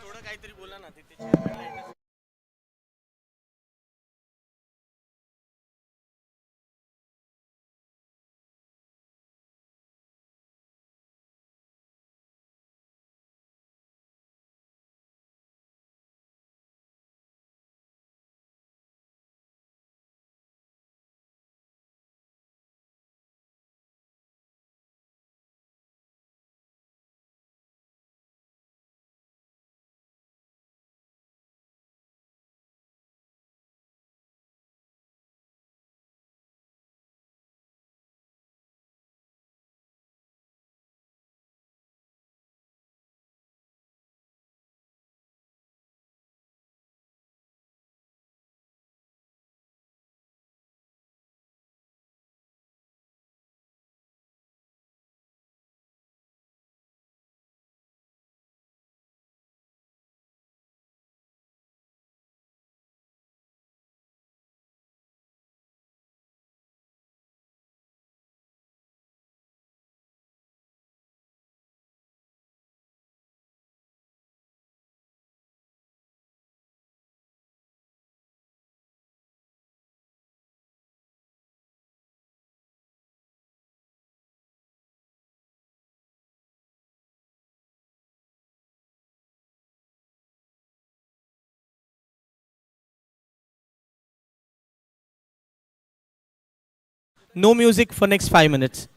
No music for next 5 minutes.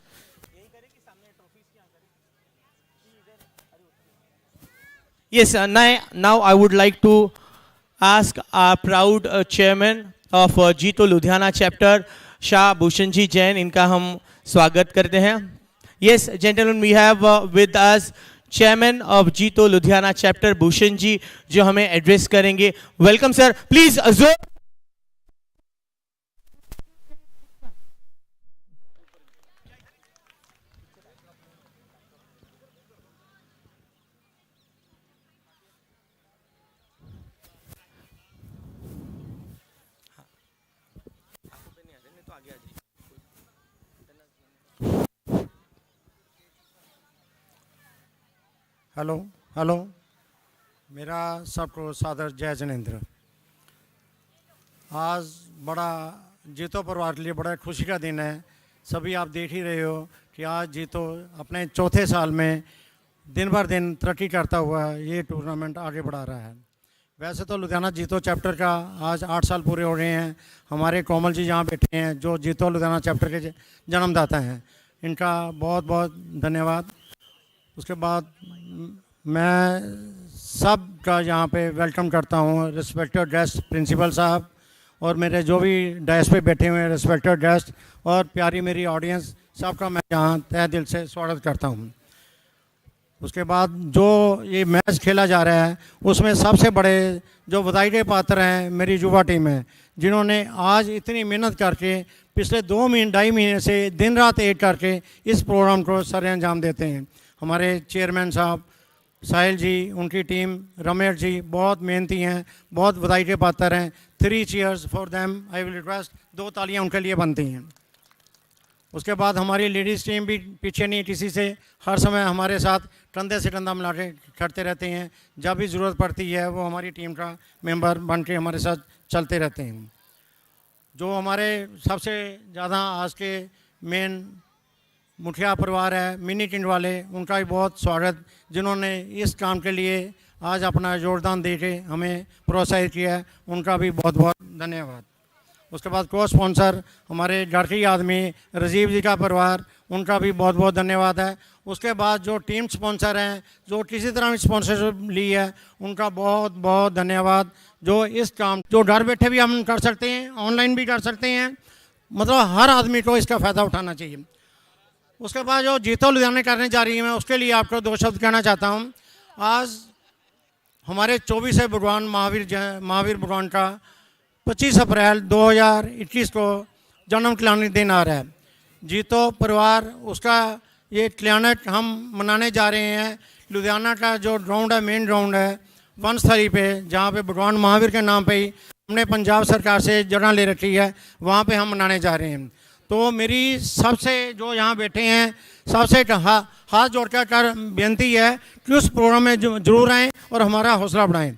Yes, now I would like to ask our proud chairman of जीतो Ludhiana chapter, Shah Bhushan Ji Jain, इनका हम स्वागत करते हैं. Yes, gentlemen, we have with us chairman of जीतो Ludhiana chapter, Bhushan Ji, जो हमें address करेंगे. Welcome sir, please जोर. हेलो हेलो, मेरा सबको सादर जय जिनेंद्र. आज बड़ा जीतो परिवार के लिए बड़ा खुशी का दिन है. सभी आप देख ही रहे हो कि आज जीतो अपने चौथे साल में दिन भर दिन तरक्की करता हुआ ये टूर्नामेंट आगे बढ़ा रहा है. वैसे तो लुधियाना जीतो चैप्टर का आज 8 साल पूरे हो रहे हैं. हमारे कोमल जी यहाँ बैठे हैं जो जीतो लुधियाना चैप्टर के जन्मदाता हैं, इनका बहुत बहुत धन्यवाद. उसके बाद मैं सब का यहाँ पे वेलकम करता हूँ. रिस्पेक्टेड गेस्ट प्रिंसिपल साहब और मेरे जो भी डैश पे बैठे हुए हैं रिस्पेक्टेड गेस्ट और प्यारी मेरी ऑडियंस, सबका मैं यहाँ तहे दिल से स्वागत करता हूँ. उसके बाद जो ये मैच खेला जा रहा है उसमें सबसे बड़े जो बधाई के पात्र हैं मेरी युवा टीम है, जिन्होंने आज इतनी मेहनत करके पिछले 2-2.5 महीने से दिन रात एक करके इस प्रोग्राम को सर अंजाम देते हैं. हमारे चेयरमैन साहब साहिल जी, उनकी टीम, रमेश जी बहुत मेहनती हैं, बहुत बधाई के पात्र हैं. 3 cheers for them. I will request 2 तालियां उनके लिए बनती हैं. उसके बाद हमारी लेडीज़ टीम भी पीछे नहीं किसी से, हर समय हमारे साथ कंधे से कंधा मिला के खड़ते रहते हैं. जब भी ज़रूरत पड़ती है वो हमारी टीम का मेंबर बन के हमारे साथ चलते रहते हैं. जो हमारे सबसे ज़्यादा आज के मेन मुखिया परिवार है मिनी टिंड वाले, उनका भी बहुत स्वागत, जिन्होंने इस काम के लिए आज अपना योगदान दे के हमें प्रोत्साहित किया है. उनका भी बहुत बहुत धन्यवाद. उसके बाद को स्पॉन्सर हमारे घर के आदमी राजीव जी का परिवार, उनका भी बहुत बहुत धन्यवाद है. उसके बाद जो टीम स्पॉन्सर हैं जो किसी तरह की स्पॉन्सरशिप ली है, उनका बहुत बहुत धन्यवाद. जो इस काम जो घर बैठे भी हम कर सकते हैं, ऑनलाइन भी कर सकते हैं, मतलब हर आदमी को इसका फ़ायदा उठाना चाहिए. उसके बाद जो जीतो लुधियाना करने जा रही है, मैं उसके लिए आपको 2 शब्द कहना चाहता हूँ. आज हमारे 24 भगवान महावीर भगवान का 25 अप्रैल 2021 को जन्म कल्याणी दिन आ रहा है. जीतो परिवार उसका ये कल्याण हम मनाने जा रहे हैं. लुधियाना का जो ग्राउंड है, मेन ग्राउंड है वंशस्थली पे, जहाँ पे भगवान महावीर के नाम पे ही हमने पंजाब सरकार से जगह ले रखी है, वहाँ पे हम मनाने जा रहे हैं. तो मेरी सबसे जो यहाँ बैठे हैं सबसे हाथ जोड़कर बेनती है कि उस प्रोग्राम में जरूर आएँ और हमारा हौसला बढ़ाएं.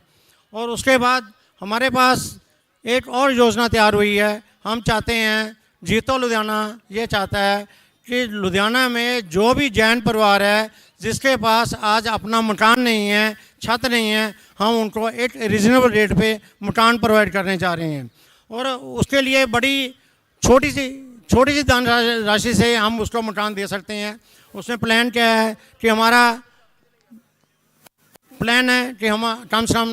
और उसके बाद हमारे पास एक और योजना तैयार हुई है. हम चाहते हैं, जीतो लुधियाना ये चाहता है कि लुधियाना में जो भी जैन परिवार है जिसके पास आज अपना मकान नहीं है, छत नहीं है, हम उनको एक रीजनेबल रेट पे मकान प्रोवाइड करने जा रहे हैं. और उसके लिए बड़ी छोटी सी धन राशि से हम उसको मकान दे सकते हैं. उसमें प्लान क्या है कि हमारा प्लान है कि हम कम से कम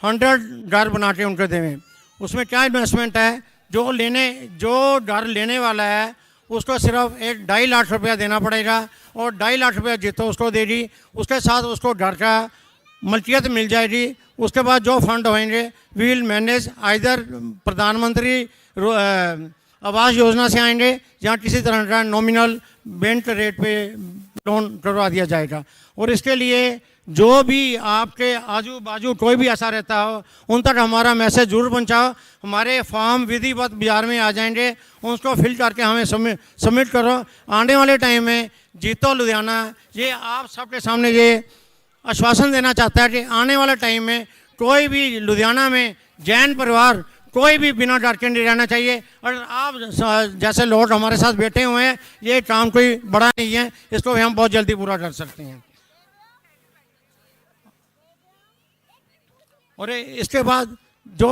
100 घर बना के उनको देवें. उसमें क्या इन्वेस्टमेंट है, जो घर लेने वाला है उसको सिर्फ 1-2.5 लाख रुपया देना पड़ेगा और 2.5 लाख रुपया जीतो उसको देगी. उसके साथ उसको घर का मल्कियत मिल जाएगी. उसके बाद जो फंड होंगे वी विल मैनेज आइदर प्रधानमंत्री आवास योजना से आएंगे या किसी तरह का नॉमिनल बैंक रेट पे लोन करवा दिया जाएगा. और इसके लिए जो भी आपके आजू बाजू कोई भी ऐसा रहता हो उन तक हमारा मैसेज जरूर पहुंचाओ. हमारे फॉर्म विधिवत बाजार में आ जाएंगे, उसको फिल करके हमें सबमिट करो. आने वाले टाइम में जीतो लुधियाना ये आप सबके सामने ये आश्वासन देना चाहता है कि आने वाले टाइम में कोई भी लुधियाना में जैन परिवार कोई भी बिना डर के नहीं रहना चाहिए. और आप जैसे लोग हमारे साथ बैठे हुए हैं, ये काम कोई बड़ा नहीं है, इसको भी हम बहुत जल्दी पूरा कर सकते हैं. और इसके बाद जो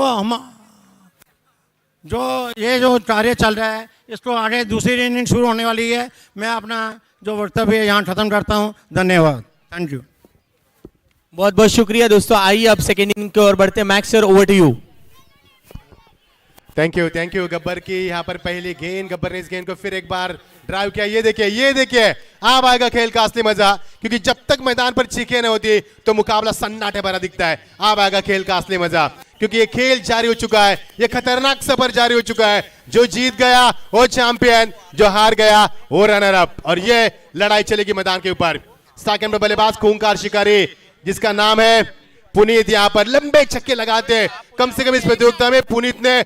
कार्य चल रहा है इसको आगे दूसरी इनिंग शुरू होने वाली है। मैं अपना जो वक्तव्य यहाँ ख़त्म करता हूँ। धन्यवाद। Thank you. बहुत बहुत शुक्रिया दोस्तों। आइए अब सेकेंड इनिंग की ओर बढ़ते हैं। Max sir, over to you. Thank you Gabbar की यहाँ पर पहली गेंद, गब्बर ने इस गेंद को फिर एक बार ड्राइव किया। ये देखिए अब आएगा खेल का असली मजा, क्योंकि जब तक मैदान पर चीखें न होती तो मुकाबला सन्नाटे भरा दिखता है। अब आएगा खेल का असली मजा, क्योंकि ये खेल जारी हो चुका है, ये खतरनाक सफर जारी हो चुका है। जो जीत गया वो चैंपियन, जो हार गया वो रनर अप, और ये लड़ाई चलेगी मैदान के ऊपर। स्टार में बल्लेबाज खूंखार शिकारी जिसका नाम है पुनीत, यहाँ पर लंबे छक्के लगाते हैं। कम से कम इस प्रतियोगिता में पुनीत ने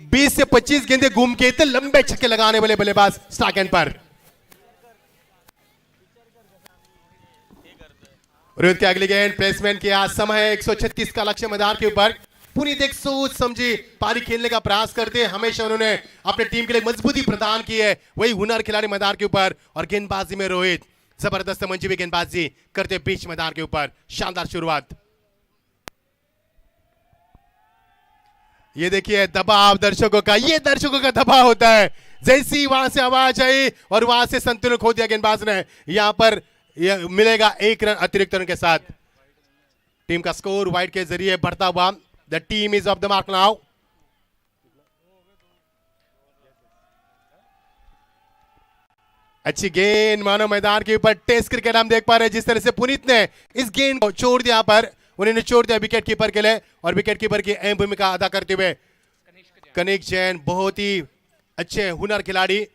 20 से 25 गेंदे घूम के इतने लंबे छक्के लगाने वाले बल्लेबाज स्टार पर। रोहित की अगली गेंद प्लेसमेंट किया। समय है 136 का लक्ष्य मैदान के ऊपर। पुनीत एक सोच समझी पारी खेलने का प्रयास करते हैं। हमेशा उन्होंने अपने टीम के लिए मजबूती प्रदान की है, वही हुनर खिलाड़ी मैदान के ऊपर। और गेंदबाजी में रोहित जबरदस्त मंजीवी गेंदबाजी करते बीच मैदान के ऊपर। शानदार शुरुआत। ये देखिए दबाव दर्शकों का, ये दर्शकों का दबाव होता है। जैसी वहां से आवाज आई और वहां से संतुलन खो दिया गेंदबाज ने। यहां पर मिलेगा 1 रन अतिरिक्त रन के साथ। टीम का स्कोर वाइड के जरिए बढ़ता हुआ। The team is of the mark now. अच्छी गेंद मानो मैदान के ऊपर। टेस्ट क्रिकेट हम देख पा रहे हैं जिस तरह से पुनीत ने इस गेंद को छोड़ दिया, पर उन्होंने छोड़ दिया विकेट कीपर के लिए, और विकेट कीपर की अहम भूमिका अदा करते हुए कनिक जैन बहुत ही अच्छे हुनर खिलाड़ी।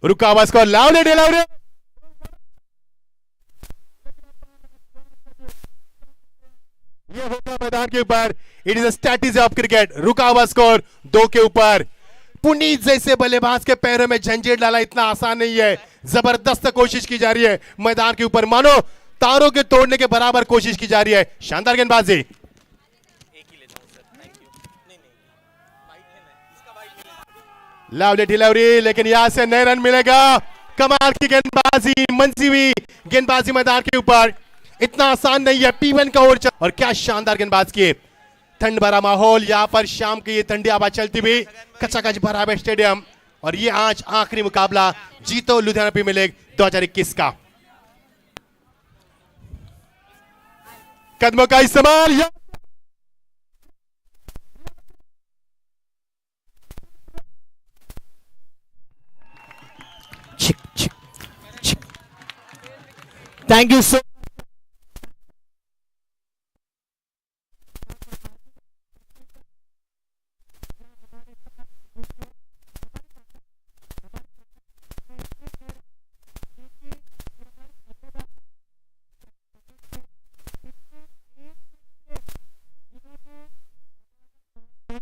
रुका हुआ स्कोर, लावले लावले। ये होगा मैदान के ऊपर। It is a strategy of cricket. रुका हुआ स्कोर 2 के ऊपर। पुनीत जैसे बल्लेबाज के पैरों में झंझट डाला इतना आसान नहीं है। जबरदस्त कोशिश की जा रही है मैदान के ऊपर, मानो तारों के तोड़ने के बराबर कोशिश की जा रही है। शानदार गेंदबाजी। लावली डिलीवरी, लेकिन यहां से नए रन मिलेगा। कमाल की गेंदबाजी, मंजीवी गेंदबाजी मैदान के ऊपर। इतना आसान नहीं है P1 का ओवर। और क्या शानदार गेंदबाज की। ठंड भरा माहौल यहाँ पर, शाम की ये ठंडी हवा चलती हुई, कचाकच भरा है स्टेडियम। और ये आज आखिरी मुकाबला जीतो लुधियाना प्रीमियर लीग 2021 का। कदमों का इस्तेमाल। थैंक यू सो।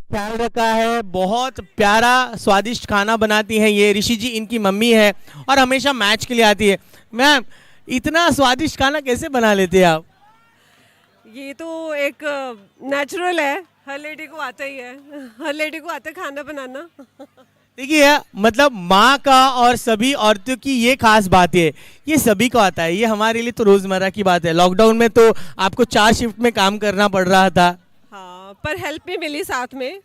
ख्याल रखा है, बहुत प्यारा स्वादिष्ट खाना बनाती हैं ये। ऋषि जी इनकी मम्मी है और हमेशा मैच के लिए आती है। मैम, इतना स्वादिष्ट खाना कैसे बना लेते हैं आप? ये तो एक नेचुरल है, हर लेडी को आता ही है, हर लेडी को आता है खाना बनाना। देखिए, मतलब माँ का और सभी औरतों की ये खास बात है, ये सभी को आता है। ये हमारे लिए तो रोजमर्रा की बात है। लॉकडाउन में तो आपको 4 शिफ्ट में काम करना पड़ रहा था। हाँ, पर हेल्प भी मिली साथ में।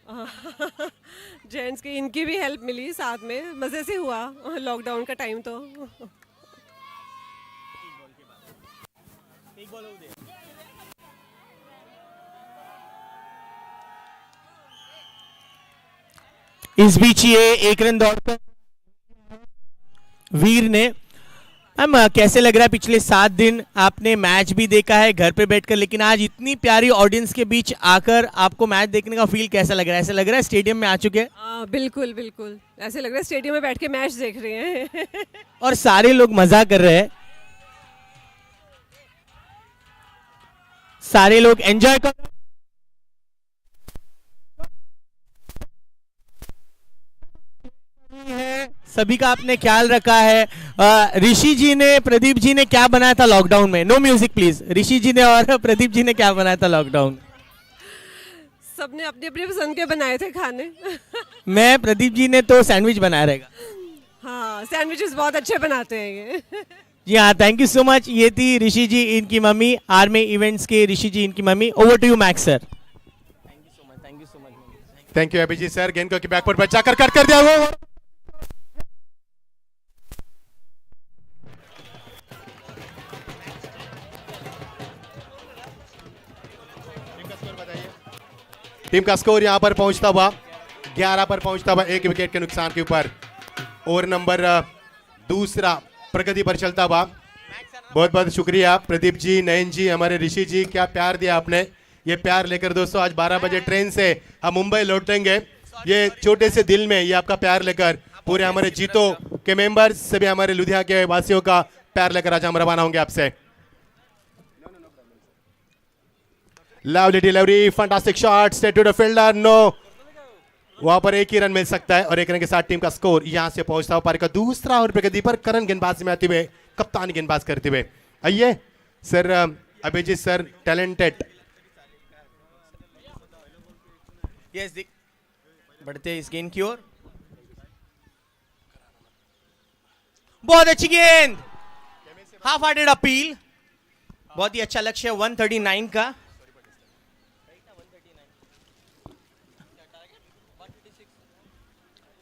जेंट्स की इनकी भी हेल्प मिली साथ में। मज़े से हुआ लॉकडाउन का टाइम तो। इस बीच ये 1 रन दौड़कर वीर ने। मैम, कैसे लग रहा है? पिछले 7 दिन आपने मैच भी देखा है घर पे बैठकर, लेकिन आज इतनी प्यारी ऑडियंस के बीच आकर आपको मैच देखने का फील कैसा लग रहा है? ऐसा लग रहा है स्टेडियम में आ चुके हैं? बिल्कुल बिल्कुल, ऐसे लग रहा है स्टेडियम में बैठ के मैच देख रहे हैं। और सारे लोग मजा कर रहे हैं, सारे लोग एंजॉय कर रहे हैं। सभी का आपने ख्याल रखा है। ऋषि जी ने, प्रदीप जी ने क्या बनाया था लॉकडाउन में? No music please. Rishi ji ने और प्रदीप जी ने क्या बनाया था लॉकडाउन? सबने अपनी अपनी पसंद के बनाए थे खाने। मैं, प्रदीप जी ने तो सैंडविच बनाया रहेगा। हाँ, सैंडविचेस बहुत अच्छे बनाते हैं ये। जी हाँ, थैंक यू सो मच। ये थी ऋषि जी इनकी मम्मी, आर्मी इवेंट्स के ऋषि जी इनकी mummy. Over to you Max sir. Thank you Abhijit sir. गेंद को बैकफुट पर जाकर कट कर दिया वो। टीम का स्कोर यहां पर पहुंचता हुआ 11 पर पहुंचता हुआ 1 विकेट के नुकसान के ऊपर। ओवर नंबर दूसरा प्रगति पर चलता हुआ। बहुत बहुत शुक्रिया प्रदीप जी, नयन जी, हमारे ऋषि जी, क्या प्यार दिया आपने। ये प्यार लेकर दोस्तों आज 12 बजे ट्रेन से हम मुंबई लौटेंगे। ये छोटे से दिल में ये आपका प्यार लेकर पूरे हमारे जीतो के मेंबर्स, सभी हमारे लुधियाना के वासियों का प्यार लेकर आज हम रवाना होंगे आपसे। Lovely delivery, fantastic shot, straight to the fielder, no. वहां पर एक ही रन मिल सकता है और एक रन के साथ टीम का स्कोर यहां से पहुंचता हुआ पारी का दूसरा और प्रगति पर करण गेंदबाजी में आते हुए, कप्तान गेंदबाज करते हुए। आइए sir, Abhijit sir talented. Yes, बढ़ते हैं इस गेंद की ओर। बहुत अच्छी गेंद, हाफ हार्टेड अपील, बहुत ही अच्छा लक्ष्य 139 का।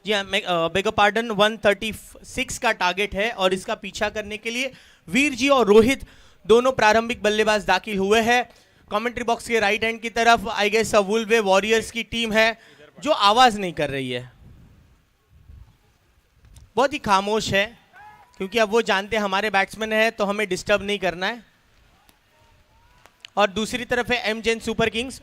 जी हाँ, बेगर पार्डन 136 का टारगेट है और इसका पीछा करने के लिए वीर जी और रोहित दोनों प्रारंभिक बल्लेबाज दाखिल हुए हैं। कमेंट्री बॉक्स के राइट हैंड की तरफ आई गेस वुल्वे वॉरियर्स की टीम है जो आवाज नहीं कर रही है, बहुत ही खामोश है, क्योंकि अब वो जानते हैं हमारे बैट्समैन है तो हमें डिस्टर्ब नहीं करना है। और दूसरी तरफ है एमजेन सुपर किंग्स।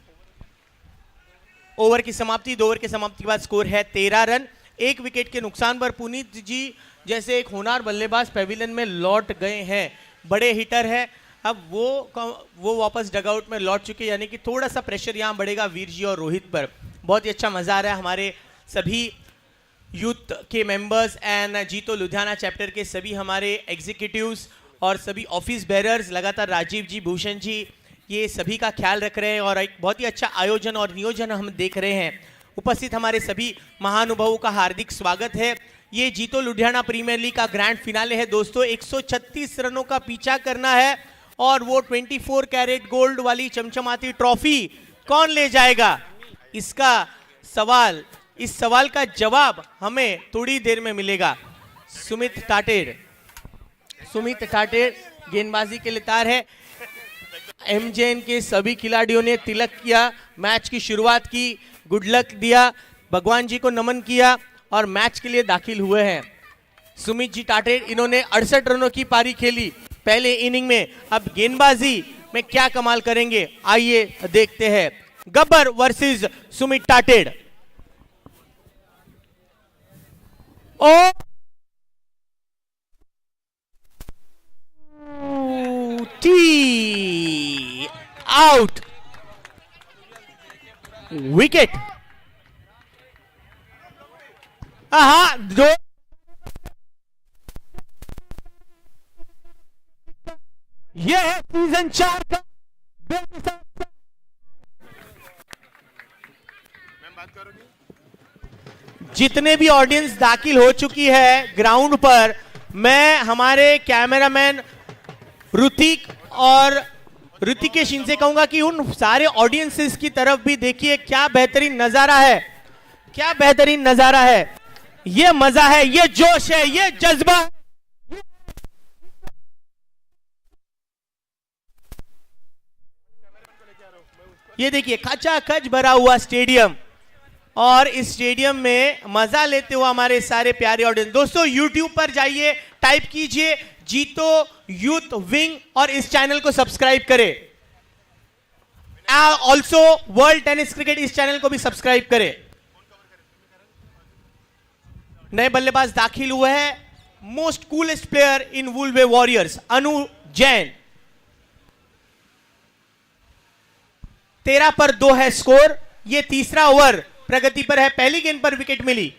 ओवर की समाप्ति, 2 ओवर की समाप्ति के बाद स्कोर है 13 रन। 1 विकेट के नुकसान पर पुनीत जी जैसे एक होनहार बल्लेबाज पेविलियन में लौट गए हैं, बड़े हिटर है, अब वो वापस डगआउट में लौट चुके, यानी कि थोड़ा सा प्रेशर यहाँ बढ़ेगा वीर जी और रोहित पर। बहुत ही अच्छा मजा आ रहा है। हमारे सभी यूथ के मेंबर्स एंड जीतो लुधियाना चैप्टर के सभी हमारे एग्जीक्यूटिव्स और सभी ऑफिस बेरर्स लगातार राजीव जी, भूषण जी, ये सभी का ख्याल रख रहे हैं और एक बहुत ही अच्छा आयोजन और नियोजन हम देख रहे हैं। उपस्थित हमारे सभी महानुभावों का हार्दिक स्वागत है। ये जीतो लुधियाना प्रीमियर लीग का ग्रैंड फिनाले है दोस्तों। 136 रनों का पीछा करना है और वो 24 कैरेट गोल्ड वाली चमचमाती ट्रॉफी कौन ले जाएगा, इसका सवाल, इस सवाल का जवाब हमें थोड़ी देर में मिलेगा। सुमित टाटेर गेंदबाजी के लिए तैयार है। एमजेएन के सभी खिलाड़ियों ने तिलक किया, मैच की शुरुआत की, गुड लक दिया, भगवान जी को नमन किया और मैच के लिए दाखिल हुए हैं। सुमित जी टाटेर, इन्होंने 68 रनों की पारी खेली पहले इनिंग में, अब गेंदबाजी में क्या कमाल करेंगे, आइए देखते हैं। गब्बर वर्सेस सुमित टाटेर। ओ टी आउट, विकेट। दो ये है सीजन 4 का जितने भी ऑडियंस दाखिल हो चुकी है ग्राउंड पर, मैं हमारे कैमरामैन ऋतिक और ऋतिकेश इनसे कहूंगा कि उन सारे ऑडियंसेस की तरफ भी देखिए, क्या बेहतरीन नजारा है, क्या बेहतरीन नजारा है। ये मजा है, ये जोश है, ये जज्बा है। ये देखिए खचाखच भरा हुआ स्टेडियम और इस स्टेडियम में मजा लेते हुए हमारे सारे प्यारे ऑडियंस। दोस्तों YouTube पर जाइए, टाइप कीजिए जीतो यूथ विंग और इस चैनल को सब्सक्राइब करें। ऑल्सो वर्ल्ड टेनिस क्रिकेट इस चैनल को भी सब्सक्राइब करें। नए बल्लेबाज दाखिल हुए हैं, most coolest player in Wolve Warriors Anu Jain. 13 पर 2 है स्कोर। ये तीसरा ओवर प्रगति पर है, पहली गेंद पर विकेट मिली।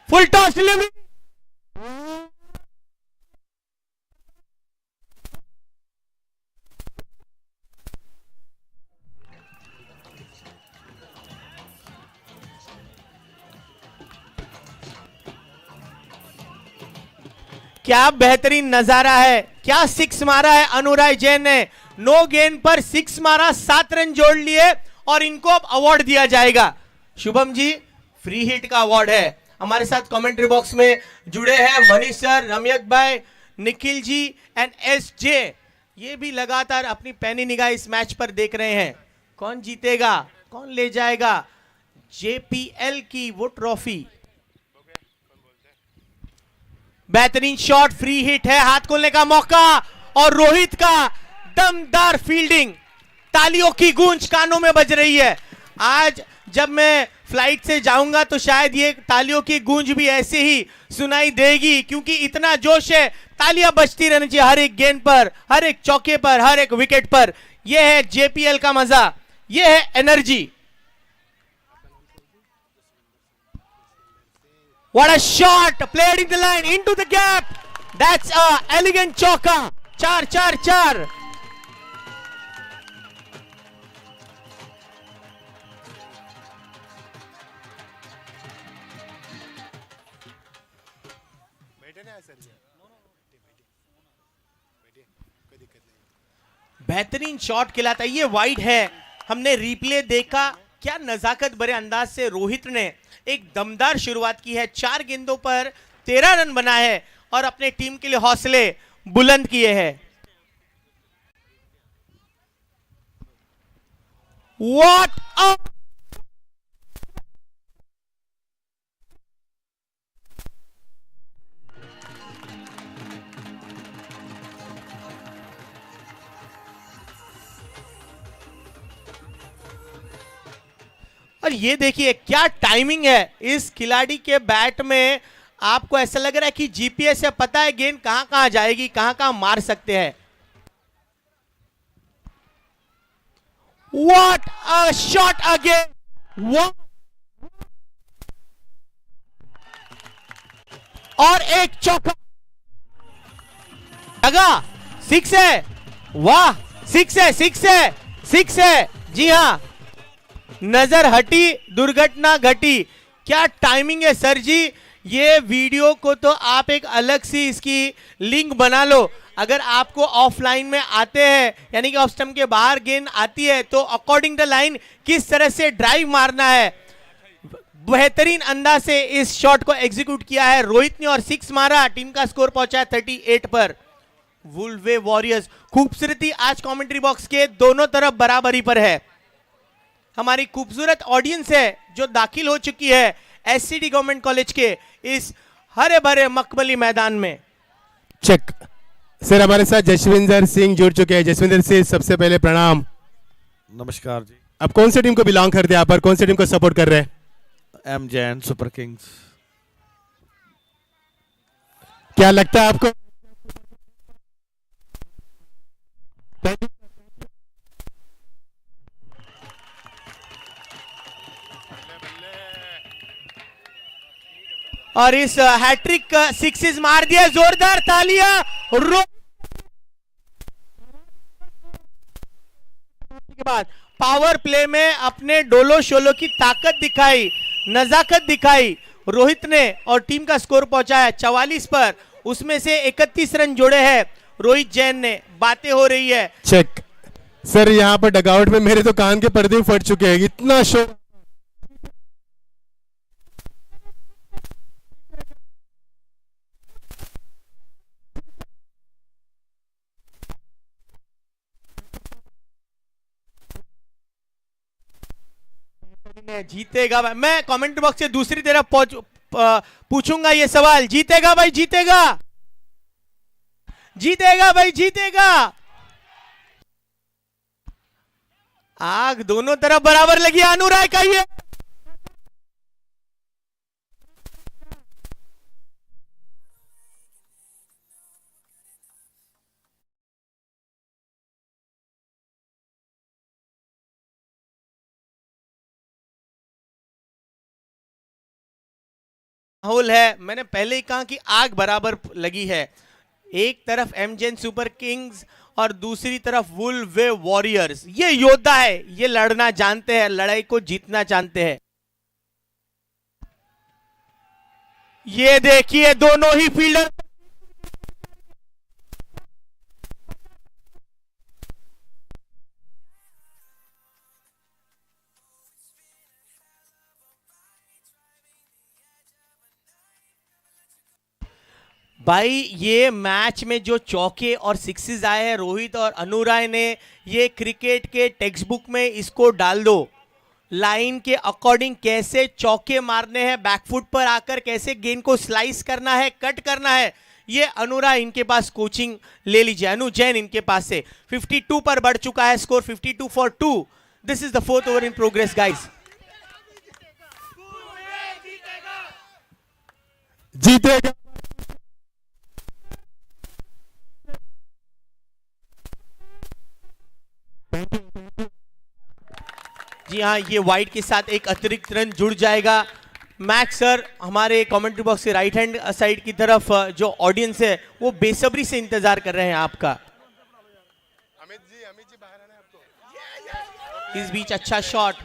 फुल टॉस डिलीवरी, क्या बेहतरीन नजारा है, क्या सिक्स मारा है अनुराय जैन ने। नो गेंद पर 6 मारा, 7 रन जोड़ लिए और इनको अब अवार्ड दिया जाएगा। शुभम जी, फ्री हिट का अवार्ड है। हमारे साथ कमेंट्री बॉक्स में जुड़े हैं मनीष सर, रम्यक भाई, निखिल जी एंड SJ। ये भी लगातार अपनी पैनी निगाह इस मैच पर देख रहे हैं। कौन जीतेगा, कौन ले जाएगा JPL की वो ट्रॉफी। बेहतरीन शॉट, फ्री हिट है, हाथ खोलने का मौका और रोहित का दमदार फील्डिंग। तालियों की गूंज कानों में बज रही है। आज जब मैं फ्लाइट से जाऊंगा तो शायद ये तालियों की गूंज भी ऐसे ही सुनाई देगी, क्योंकि इतना जोश है। तालियां बजती रहनी चाहिए हर एक गेंद पर, हर एक चौके पर, हर एक विकेट पर। यह है JPL का मजा, यह है energy. What a shot played in the line into the gap. That's a elegant chauka. 4-4-4. बेहतरीन शॉट खिलाता है, ये वाइड है। हमने रिप्ले देखा, क्या नजाकत भरे अंदाज से रोहित ने एक दमदार शुरुआत की है। 4 गेंदों पर 13 रन बनाए हैं और अपने टीम के लिए हौसले बुलंद किए हैं। What a और ये देखिए क्या टाइमिंग है इस खिलाड़ी के बैट में। आपको ऐसा लग रहा है कि GPS से पता है गेंद कहां कहां जाएगी, कहां कहां मार सकते हैं। What a shot again! और एक चौका लगा, 6 है। वाह, 6 है, 6 है, 6 है। जी हां, नजर हटी, दुर्घटना घटी। क्या टाइमिंग है सर जी। ये वीडियो को तो आप एक अलग सी इसकी लिंक बना लो। अगर आपको ऑफलाइन में आते हैं, यानी कि ऑफ स्टंप के बाहर गेंद आती है, तो अकॉर्डिंग द लाइन किस तरह से ड्राइव मारना है, बेहतरीन अंदाज से इस शॉट को एग्जीक्यूट किया है रोहित ने और 6 मारा। टीम का स्कोर पहुंचा है 38 पर। वुल्वे वॉरियर्स, खूबसूरती आज कमेंट्री बॉक्स के दोनों तरफ बराबरी पर है। हमारी खूबसूरत ऑडियंस है जो दाखिल हो चुकी है SCD गवर्नमेंट कॉलेज के इस हरे भरे मखमली मैदान में। चेक सर, हमारे साथ जसविंदर सिंह जुड़ चुके हैं। जसविंदर सिंह, सबसे पहले प्रणाम। नमस्कार जी। अब कौन सी टीम को बिलोंग करते हैं आप, और कौन सी टीम को सपोर्ट कर रहे हैं? MJN super Kings. क्या लगता है आपको? और इस हैट्रिक 6 मार दिया, जोरदार तालियां। के बाद पावर प्ले में अपने डोलो शोलो की ताकत दिखाई, नजाकत दिखाई रोहित ने और टीम का स्कोर पहुंचा है 44 पर। उसमें से 31 रन जोड़े हैं रोहित जैन ने। बातें हो रही है। चेक सर, यहाँ पर डगआउट में मेरे तो कान के पर्दे फट चुके हैं, इतना शोर। जीतेगा भाई। मैं कमेंट बॉक्स से दूसरी तरफ पूछूंगा ये सवाल, जीतेगा भाई, जीतेगा, जीतेगा भाई, जीतेगा। आग दोनों तरफ बराबर लगी। अनुराग का ये माहौल है। मैंने पहले ही कहा कि आग बराबर लगी है। एक तरफ MJN सुपर किंग्स और दूसरी तरफ वुल्वे वॉरियर्स। ये योद्धा है, ये लड़ना जानते हैं, लड़ाई को जीतना जानते हैं। ये देखिए दोनों ही फील्डर भाई ये मैच में जो चौके और सिक्सेस आए हैं रोहित और अनुराय ने, ये क्रिकेट के टेक्स्ट बुक में इसको डाल दो। लाइन के अकॉर्डिंग कैसे चौके मारने हैं, बैकफुट पर आकर कैसे गेंद को स्लाइस करना है, कट करना है, ये अनुराय इनके पास कोचिंग ले लीजिए। अनु जैन इनके पास से 52 पर बढ़ चुका है score, 52 for 2। This is the fourth over in progress guys. जीतेगा जी हाँ, ये वाइड के साथ एक अतिरिक्त रन जुड़ जाएगा। मैक्स सर हमारे कमेंट्री बॉक्स के राइट हैंड साइड की तरफ जो ऑडियंस है वो बेसब्री से इंतजार कर रहे हैं आपका। अमित जी बाहर आना आपको। इस बीच अच्छा शॉट,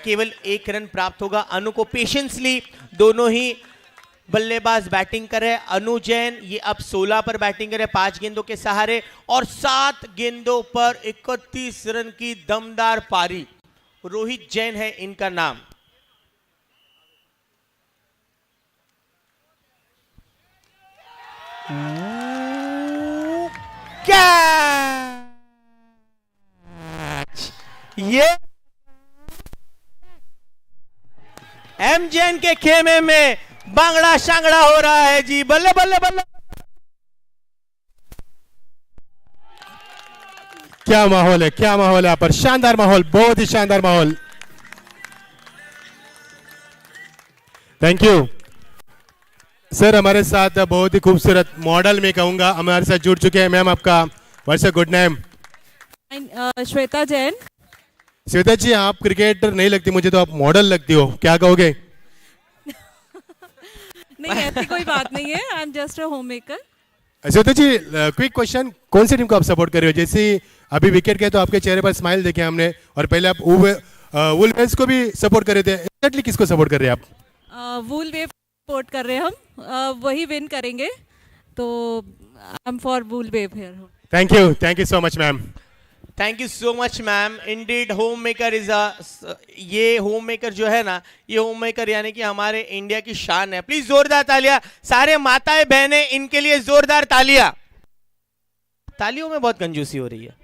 केवल एक रन प्राप्त होगा। अनु को पेशेंसली दोनों ही बल्लेबाज बैटिंग करे। अनु जैन ये अब 16 पर बैटिंग करे 5 गेंदों के सहारे, और 7 गेंदों पर 31 रन की दमदार पारी। रोहित जैन है इनका नाम। कैच! ये एम जैन के खेमे में बांगड़ा शांगड़ा हो रहा है जी। बल्ले बल्ले बल्ले, क्या माहौल है, क्या माहौल है यहाँ पर, शानदार माहौल, बहुत ही शानदार माहौल। Thank you sir. हमारे साथ बहुत ही खूबसूरत मॉडल में कहूंगा हमारे साथ जुड़ चुके हैं। मैम आपका what's good name? Shweta Jain. Shweta ji आप क्रिकेटर नहीं लगती मुझे, तो आप मॉडल लगती हो, क्या कहोगे? नहीं ऐसी कोई बात नहीं है, I am just a home maker. Shweta ji quick question, कौन सी टीम को आप सपोर्ट कर रहे हो? जैसे अभी विकेट गए तो आपके चेहरे पर स्माइल देखे हमने, और पहले आप वुलवेव्स को भी सपोर्ट कर रहे थे, एक्जैक्टली किसको सपोर्ट कर रहे हैं आप? वुलवेव सपोर्ट कर रहे हैं हम, वही विन करेंगे, तो I am for Wolves here. Thank you so much ma'am. Thank you so much ma'am. Indeed home maker is ये होम मेकर जो है ना, ये होम मेकर यानी कि हमारे इंडिया की शान है। प्लीज जोरदार तालियां, सारे माताएं बहनें इनके लिए जोरदार तालियां। तालियों में बहुत कंजूसी हो रही है।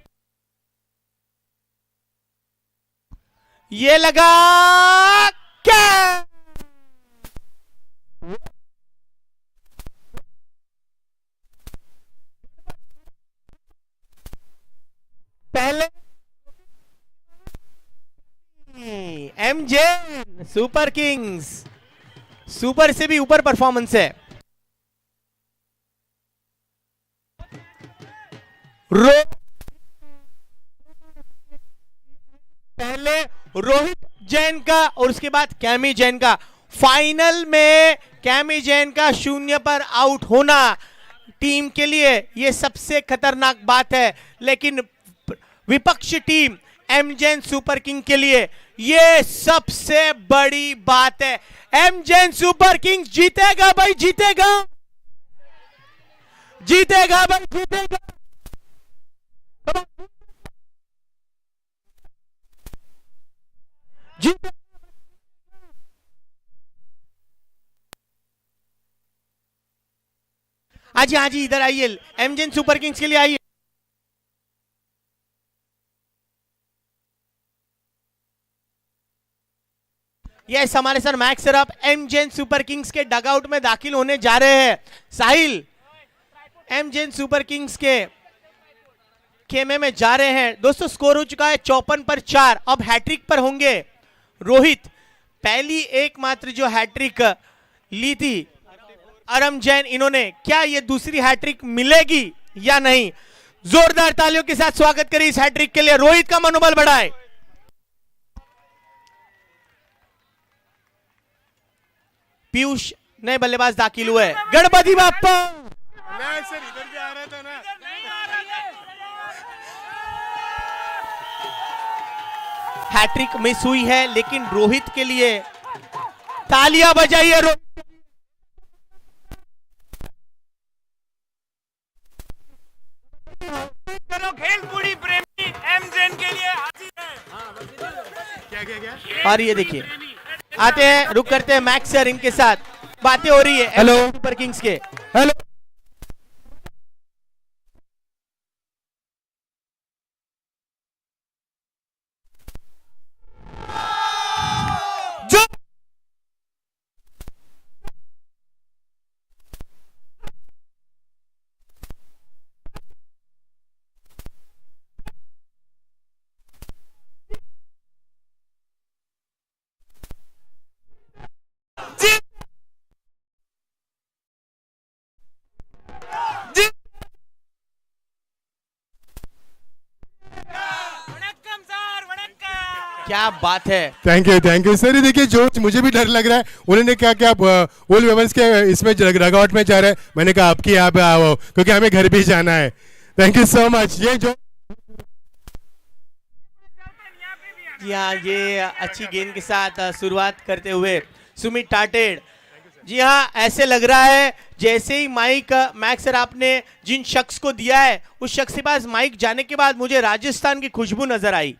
ये लगा क्या? पहले एमजे सुपर किंग्स, सुपर से भी ऊपर परफॉर्मेंस है। पहले रोहित जैन का और उसके बाद कैमी जैन का। फाइनल में कैमी जैन का 0 पर आउट होना टीम के लिए यह सबसे खतरनाक बात है, लेकिन विपक्ष टीम एम जैन सुपर किंग के लिए यह सबसे बड़ी बात है। एम जैन सुपर किंग्स जीतेगा भाई, जीतेगा, जीतेगा भाई, जीतेगा। जीते हाँ जी इधर आइए, एम जैन सुपर किंग्स के लिए आइए। यस हमारे सर मैक्स सर अब एम जैन सुपर किंग्स के डगआउट में दाखिल होने जा रहे हैं। साहिल एम जैन सुपर किंग्स के खेमे में जा रहे हैं। दोस्तों स्कोर हो चुका है 54 पर 4। अब हैट्रिक पर होंगे रोहित। पहली एकमात्र जो हैट्रिक ली थी अरम जैन, इन्होंने, क्या ये दूसरी हैट्रिक मिलेगी या नहीं? जोरदार तालियों के साथ स्वागत करें इस हैट्रिक के लिए, रोहित का मनोबल बढ़ाए। पीयूष नए बल्लेबाज दाखिल हुए। गणपति बाप्पा इधर भी आ रहा था ना। हैट्रिक मिस हुई है, लेकिन रोहित के लिए तालियां बजाइए। खेल पूरी प्रेमी एम जैन के लिए हाजिर है। क्या और ये देखिए आते हैं, रुक करते हैं मैक्स सर, इनके साथ बातें हो रही है। हेलो सुपर किंग्स के। हेलो क्या बात है। Thank you sir. ये देखिए जो मुझे भी डर लग रहा है, उन्होंने क्या क्या ओल्ड वेवर्स के इसमें रगआउट में जा रहे हैं, मैंने कहा आपकी यहाँ पे आओ क्योंकि हमें घर भी जाना है। Thank you so much. ये जो ये अच्छी गेंद के साथ शुरुआत करते हुए सुमित टाटेड। जी हाँ, ऐसे लग रहा है जैसे ही माइक मैक्स सर आपने जिन शख्स को दिया है उस शख्स के पास माइक जाने के बाद मुझे राजस्थान की खुशबू नजर आई।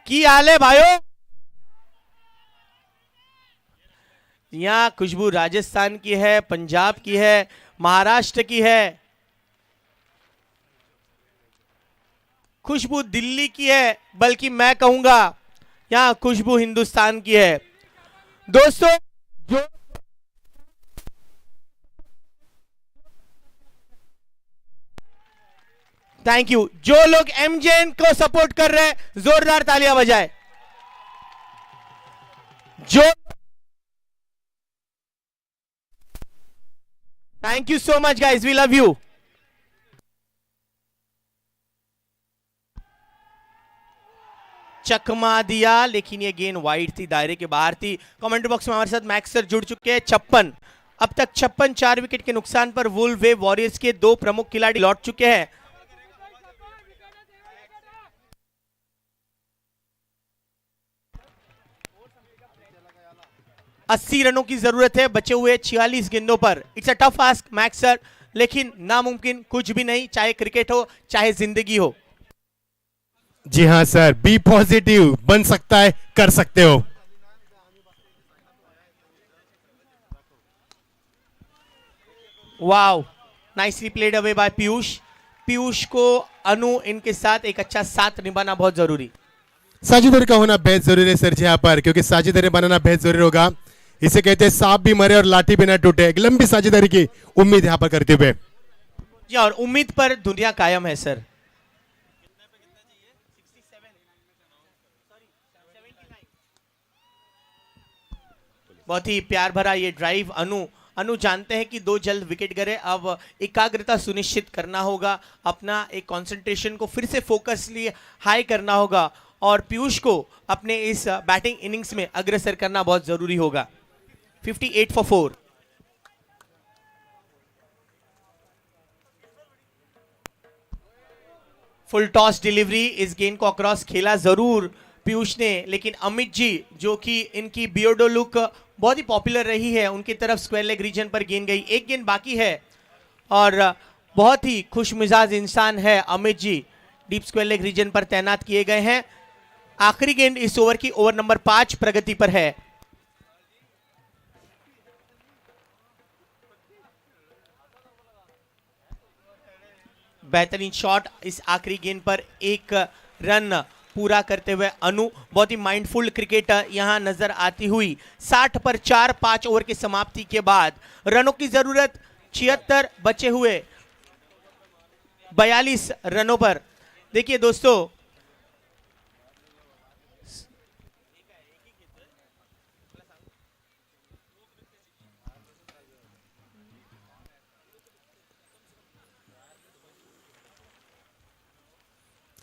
की हाल है भाइयों? यहाँ खुशबू राजस्थान की है, पंजाब की है, महाराष्ट्र की है, खुशबू दिल्ली की है, बल्कि मैं कहूंगा यहाँ खुशबू हिंदुस्तान की है। दोस्तों जो थैंक यू, जो लोग एमजेएन को सपोर्ट कर रहे हैं जोरदार तालियां बजाए। जो thank you so much guys, we love you. चकमा दिया लेकिन ये गेंद वाइड थी, दायरे के बाहर थी। कमेंट बॉक्स में हमारे साथ मैक्स सर जुड़ चुके हैं। 56 अब तक 56 4 विकेट के नुकसान पर वुल वेव वॉरियर्स के 2 प्रमुख खिलाड़ी लौट चुके हैं। अस्सी रनों की जरूरत है बचे हुए 46 गेंदों पर। It's a tough ask max sir, लेकिन नामुमकिन कुछ भी नहीं, चाहे क्रिकेट हो चाहे जिंदगी हो। जी हाँ सर, बी पॉजिटिव, बन सकता है, कर सकते हो। Wow, nicely played away by Piyush. Piyush को अनु इनके साथ एक अच्छा साथ निभाना बहुत जरूरी। साझेदारी का होना बेहद जरूरी है सर जी यहाँ पर, क्योंकि साझेदारी बनाना बेहद जरूरी होगा। इसे कहते हैं सांप भी मरे और लाठी भी ना टूटे। एक लंबी साझेदारी की उम्मीद यहाँ पर करते हुए। जी, और उम्मीद पर दुनिया कायम है सर। बहुत ही प्यार भरा ये ड्राइव। अनु जानते हैं कि 2 जल्द विकेट गिरे, अब एकाग्रता सुनिश्चित करना होगा, अपना एक कंसंट्रेशन को फिर से फोकस लिए हाई करना होगा और पीयूष को अपने इस बैटिंग इनिंग्स में अग्रसर करना बहुत जरूरी होगा। 58 for 4। फुल टॉस डिलीवरी, इस गेंद को अक्रॉस खेला जरूर पीयूष ने, लेकिन अमित जी जो कि इनकी बियर्डो लुक बहुत ही पॉपुलर रही है, उनकी तरफ स्क्वायर लेग रीजन पर गेंद गई। एक गेंद बाकी है और बहुत ही खुश मिजाज इंसान है Amit ji, deep square leg reason पर तैनात किए गए हैं। आखिरी गेंद इस ओवर की, ओवर नंबर 5 प्रगति पर है। बेहतरीन शॉट इस आखिरी गेंद पर, 1 रन पूरा करते हुए अनु बहुत ही माइंडफुल क्रिकेटर यहां नजर आती हुई। 60 पर 4 5 ओवर की समाप्ति के बाद रनों की जरूरत 76, बचे हुए 42 रनों पर। देखिए दोस्तों,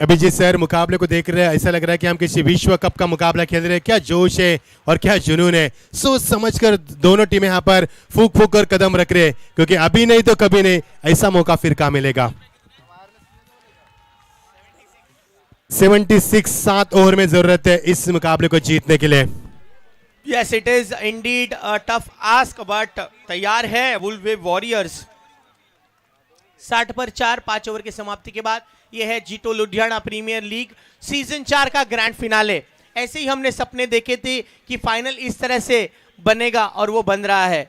अभिजीत सर मुकाबले को देख रहे हैं, ऐसा लग रहा है कि हम किसी विश्व कप का मुकाबला खेल रहे हैं। क्या जोश है और क्या जुनून है। सोच समझकर दोनों टीमें यहाँ पर फूक फूक कर कदम रख रहे हैं, क्योंकि अभी नहीं तो कभी नहीं, ऐसा मौका फिर कहाँ मिलेगा। 76 7 ओवर में जरूरत है इस मुकाबले को जीतने के लिए। Yes, it is indeed a tough ask, but तैयार है वुल वेव वॉरियर्स। 60 पर 4 5 ओवर की समाप्ति के बाद यह है जीतो लुधियाना प्रीमियर लीग सीजन 4 का ग्रैंड फिनाले। ऐसे ही हमने सपने देखे थे कि फाइनल इस तरह से बनेगा और वो बन रहा है।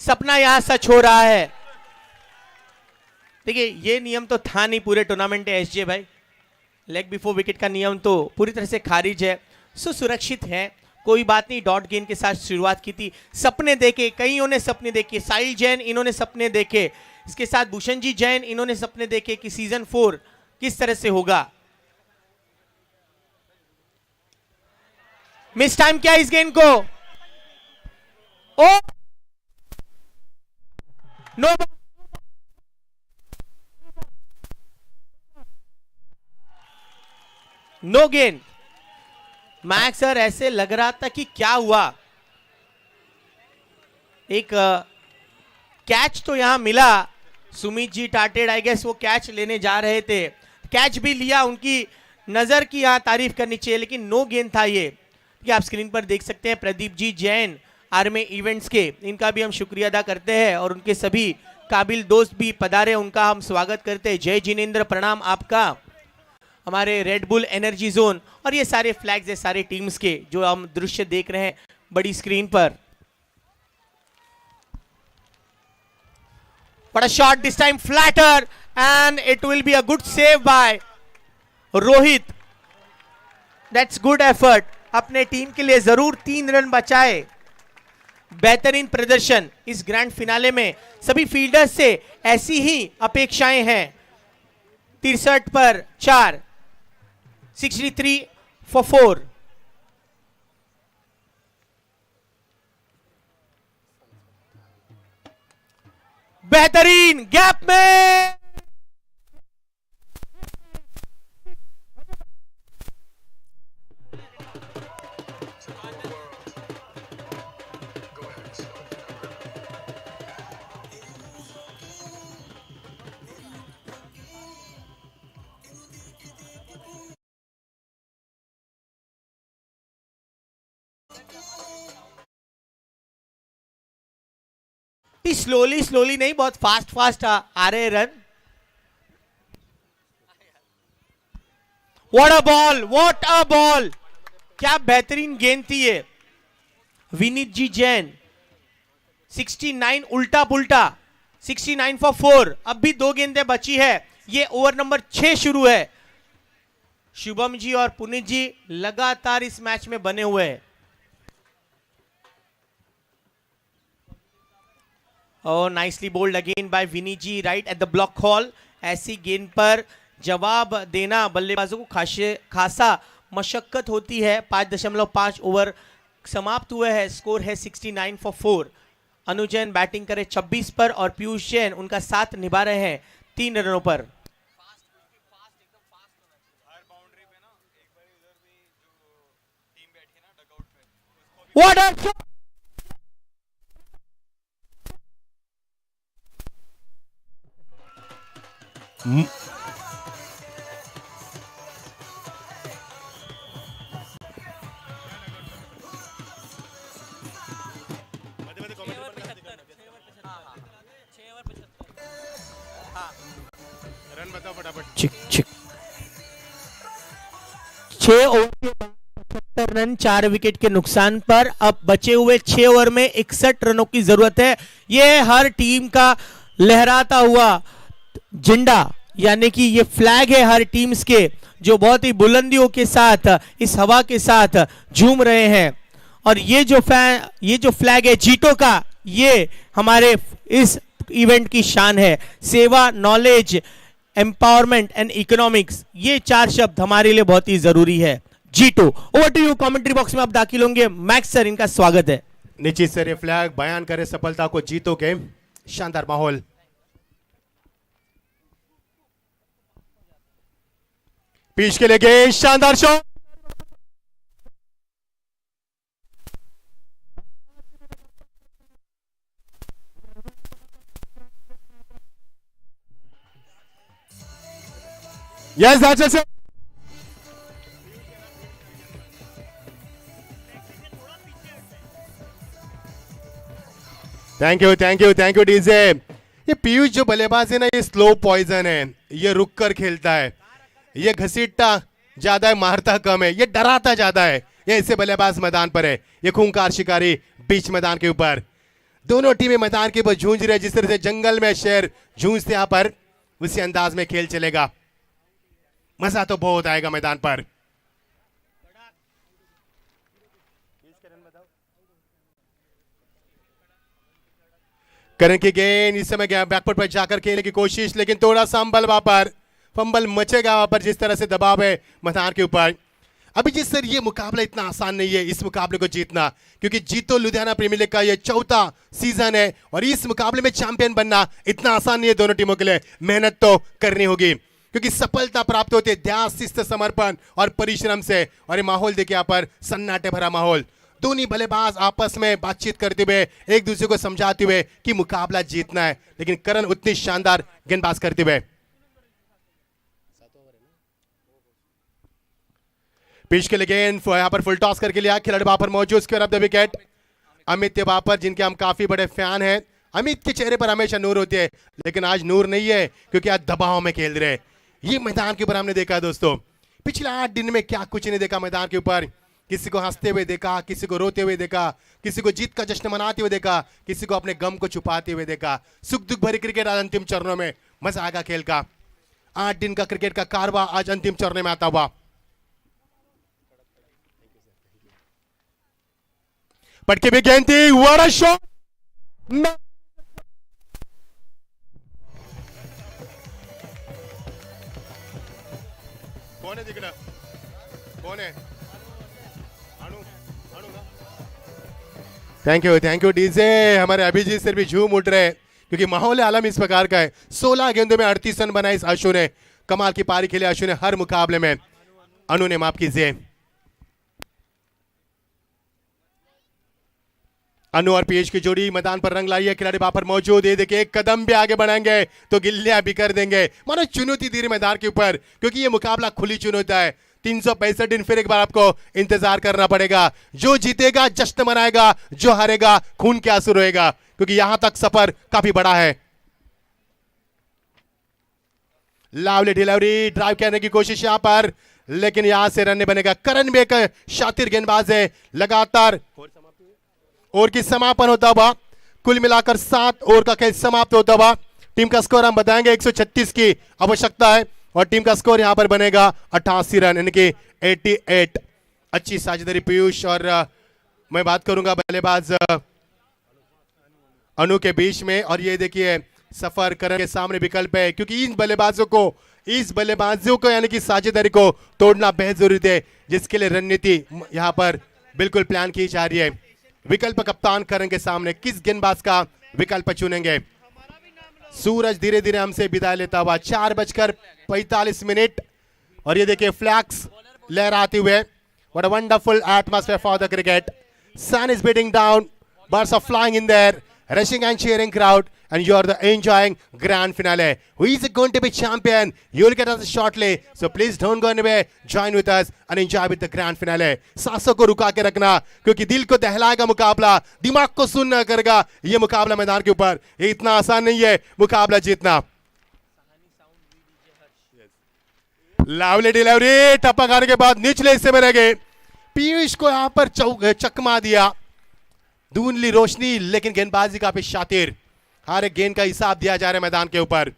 सपना यहां सच हो रहा है। देखिए, ये नियम तो था नहीं पूरे टूर्नामेंट में एसजे भाई, लेग बिफोर विकेट का नियम तो पूरी तरह से खारिज है। सुरक्षित है, कोई बात नहीं। डॉट गेंद के साथ शुरुआत की थी, सपने देखे, कईयों ने सपने देखे। साहिल जैन इन्होंने सपने देखे, इसके साथ भूषण जी जैन इन्होंने सपने देखे कि सीजन 4 किस तरह से होगा। मिस टाइम क्या इस गेंद को, oh no, no gain. Max sir ऐसे लग रहा था कि क्या हुआ, एक कैच तो यहां मिला। सुमित जी टाटेड आई गेस वो कैच लेने जा रहे थे, कैच भी लिया, उनकी नजर की यहां तारीफ करनी चाहिए, लेकिन नो गेन था ये आप स्क्रीन पर देख सकते हैं। प्रदीप जी जैन आर्मी इवेंट्स के, इनका भी हम शुक्रिया अदा करते हैं और उनके सभी काबिल दोस्त भी पधारे, उनका हम स्वागत करते हैं। जय जिनेंद्र, प्रणाम आपका। हमारे रेड बुल एनर्जी जोन और ये सारे फ्लैग्स है सारे टीम्स के जो हम दृश्य देख रहे हैं बड़ी स्क्रीन पर। What a shot this time, flatter, and it will be a good save by Rohit. That's good effort. अपने टीम के लिए जरूर 3 रन बचाए। बेहतरीन प्रदर्शन इस ग्रैंड फिनाले में सभी फील्डर्स से ऐसी ही अपेक्षाएं हैं। 63 पर 4, 63 for 4। बेहतरीन गैप में स्लोली नहीं, बहुत फास्ट आ रहे रन। व्हाट अ बॉल, क्या बेहतरीन गेंद थी ये। विनीत जी जैन 69 उल्टा पुल्टा, 69 for 4। अब भी 2 गेंदें बची है, ये ओवर नंबर 6 शुरू है। शुभम जी और पुनीत जी लगातार इस मैच में बने हुए हैं। Oh, nicely bowled again by Winnie ji right at the block hall। ऐसी गेंद पर जवाब देना बल्लेबाजों को खासा मशक्कत होती है। 5.5 ओवर समाप्त हुए हैं, स्कोर है 69 for 4। अनुजैन बैटिंग करे 26 पर और पीयूष जैन उनका साथ निभा रहे हैं 3 रनों पर। What a shot! रन बताओ फटाफट। चिक 6 ओवर के बाद 75 रन 4 विकेट के नुकसान पर अब बचे हुए 6 ओवर में 61 रनों की जरूरत है। यह हर टीम का लहराता हुआ झंडा, यानी कि ये फ्लैग है हर टीम्स के, जो बहुत ही बुलंदियों के साथ इस हवा के साथ झूम रहे हैं। और ये जो फ्लैग है जीतो का, ये हमारे इस इवेंट की शान है। सेवा, नॉलेज, एम्पावरमेंट एंड इकोनॉमिक्स, ये 4 शब्द हमारे लिए बहुत ही जरूरी है। जीतो। Over to you, commentary box में आप दाखिल होंगे। मैक्स सर, इनका स्वागत है। निश्चित सर, ये फ्लैग बयान करे सफलता को, जीतो के शानदार माहौल। पिच के लिए शानदार shot, yes that's it. Thank you DJ. ये पीयूष जो बल्लेबाज है ना, ये स्लो पॉइजन है, ये रुक कर खेलता है, ये घसीटता ज्यादा है, मारता कम है, ये डराता ज्यादा है। ये ऐसे बल्लेबाज मैदान पर है, ये खूंखार शिकारी बीच मैदान के ऊपर। दोनों टीमें मैदान के ऊपर जूझ रहे, जिस तरह से जंगल में शेर जूझते यहां पर, उसी अंदाज में खेल चलेगा। मजा तो बहुत आएगा मैदान पर। करण की गेंद इस समय बैकफुट पर जाकर खेलने की कोशिश, लेकिन थोड़ा सा फंबल मचेगा वहां पर, जिस तरह से दबाव है मैदान के ऊपर। अभी जिस सर ये मुकाबला इतना आसान नहीं है, इस मुकाबले को जीतना, क्योंकि जीतो लुधियाना प्रीमियर लीग का ये 4था सीजन है और इस मुकाबले में चैंपियन बनना इतना आसान नहीं है दोनों टीमों के लिए। मेहनत तो करनी होगी। क्योंकि सफलता प्राप्त होती है ध्यान, शिस्त, समर्पण और परिश्रम से। और ये माहौल देखिए यहाँ पर सन्नाटे भरा माहौल, दोनों भलेबाज आपस में बातचीत करते हुए एक दूसरे को समझाते हुए कि मुकाबला जीतना है, लेकिन करण उतनी शानदार गेंदबाज करते हुए। पिच के लिए गेंद यहां पर फुल टॉस करके लिया, खिलाड़ी वहां पर मौजूद, square of the wicket Amit बापर, जिनके हम काफी बड़े फैन हैं। अमित के चेहरे पर हमेशा नूर होती है, लेकिन आज नूर नहीं है क्योंकि आज दबाव में खेल रहे हैं। ये मैदान के ऊपर हमने देखा दोस्तों, पिछले 8 दिन में क्या कुछ नहीं देखा मैदान के ऊपर। किसी को हंसते हुए देखा, किसी को रोते हुए देखा, किसी को जीत का जश्न मनाते हुए देखा, किसी को अपने गम को छुपाते हुए देखा। सुख दुख भरी क्रिकेट आज अंतिम चरणों में, मजा आएगा खेल का। 8 दिन का क्रिकेट का कारवा आज अंतिम चरण में आता हुआ। पटके भी गेंद थी, व्हाट अ शॉट। कौन है दिखना, कौन है? Thank you DJ. हमारे अभिजीत सर भी झूम उठ रहे हैं क्योंकि माहौल आलम इस प्रकार का है। 16 गेंदों में 38 रन बनाए इस अशु ने, कमाल की पारी खेली अशु ने हर मुकाबले में। अनु ने, माफ कीजिए, अनु और पीएच की जोड़ी मैदान पर रंग लाई है। खिलाड़ी वहां पर मौजूद है, देखिए एक कदम भी आगे बढ़ाएंगे तो गिल्लियां भी कर देंगे। मानो चुनौती दी मैदान के ऊपर, क्योंकि ये मुकाबला खुली चुनौती है। 365 दिन फिर एक बार आपको इंतजार करना पड़ेगा। जो जीतेगा जश्न मनाएगा, जो हारेगा खून के आंसू रोएगा, क्योंकि यहां तक सफर काफी बड़ा है। लावली डिलीवरी, ड्राइव करने की कोशिश यहां पर, लेकिन यहां से रन नहीं बनेगा। करण भी एक शातिर गेंदबाज है, लगातार ओवर की समापन होता हुआ, कुल मिलाकर 7 ओवर का खेल समाप्त होता हुआ। टीम का स्कोर हम बताएंगे, 136 की आवश्यकता है और टीम का स्कोर यहां पर बनेगा 88 रन, यानी कि 88। अच्छी साझेदारी पीयूष और मैं बात करूंगा बल्लेबाज अनु के बीच में। और ये देखिए सफर करण के सामने विकल्प है, क्योंकि इस बल्लेबाजों को यानी कि साझेदारी को तोड़ना बेहद जरूरी है, जिसके लिए रणनीति यहां पर बिल्कुल प्लान की जा रही है। विकल्प कप्तान करण के सामने किस गेंदबाज का विकल्प चुनेंगे। सूरज धीरे धीरे हमसे विदाई लेता हुआ, 4:45 और ये देखिए फ्लैग्स लहराते हुए। What a wonderful atmosphere for the cricket. Sun is beating down, birds are flying in there, rushing and cheering crowd, and you are the enjoying grand finale. Who is going to be champion? You will get us shortly. So please don't go anywhere. Join with us and enjoy with the grand finale. सांसों को रुका के रखना, क्योंकि दिल को दहलाएगा मुकाबला, दिमाग को सुनना करेगा ये मुकाबला मैदान के ऊपर। ये इतना आसान नहीं है मुकाबला जीतना। लावली डिलीवरी, टप्पा खाने के बाद निचले हिस्से में रह गए। पीयूष को यहां पर चकमा दिया, धुंधली रोशनी, लेकिन गेंदबाजी काफी शातिर। हर एक गेंद का हिसाब दिया जा रहा है मैदान के ऊपर।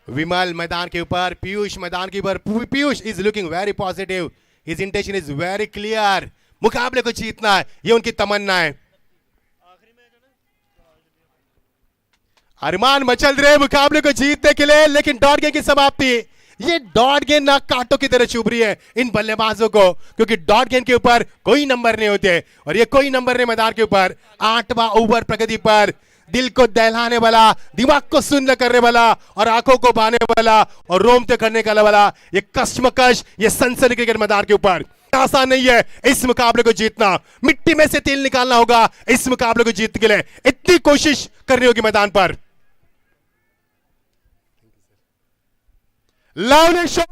विमल मैदान के ऊपर, पीयूष मैदान के ऊपर। Piyush is looking very positive, his intention is very clear. मुकाबले को जीतना है, ये उनकी तमन्ना है। अरमान मचल रहे मुकाबले को जीतने के लिए, लेकिन डॉट गेंद की समाप्ति। ये डॉट गेंद ना कांटों की तरह चुभ रही है इन बल्लेबाजों को, क्योंकि डॉट गेंद के ऊपर कोई नंबर नहीं होते और ये कोई नंबर नहीं मैदान के ऊपर। 8वां ओवर प्रगति पर, दिल को दहलाने वाला, दिमाग को सुन्न करने वाला और आंखों को भाने वाला और रोमते करने का वाला ये कश्मकश, ये सनसनी क्रिकेट मैदान के ऊपर। आसान नहीं है इस मुकाबले को जीतना, मिट्टी में से तेल निकालना होगा इस मुकाबले को जीतने के लिए। इतनी कोशिश करनी होगी मैदान पर। लावली शॉट,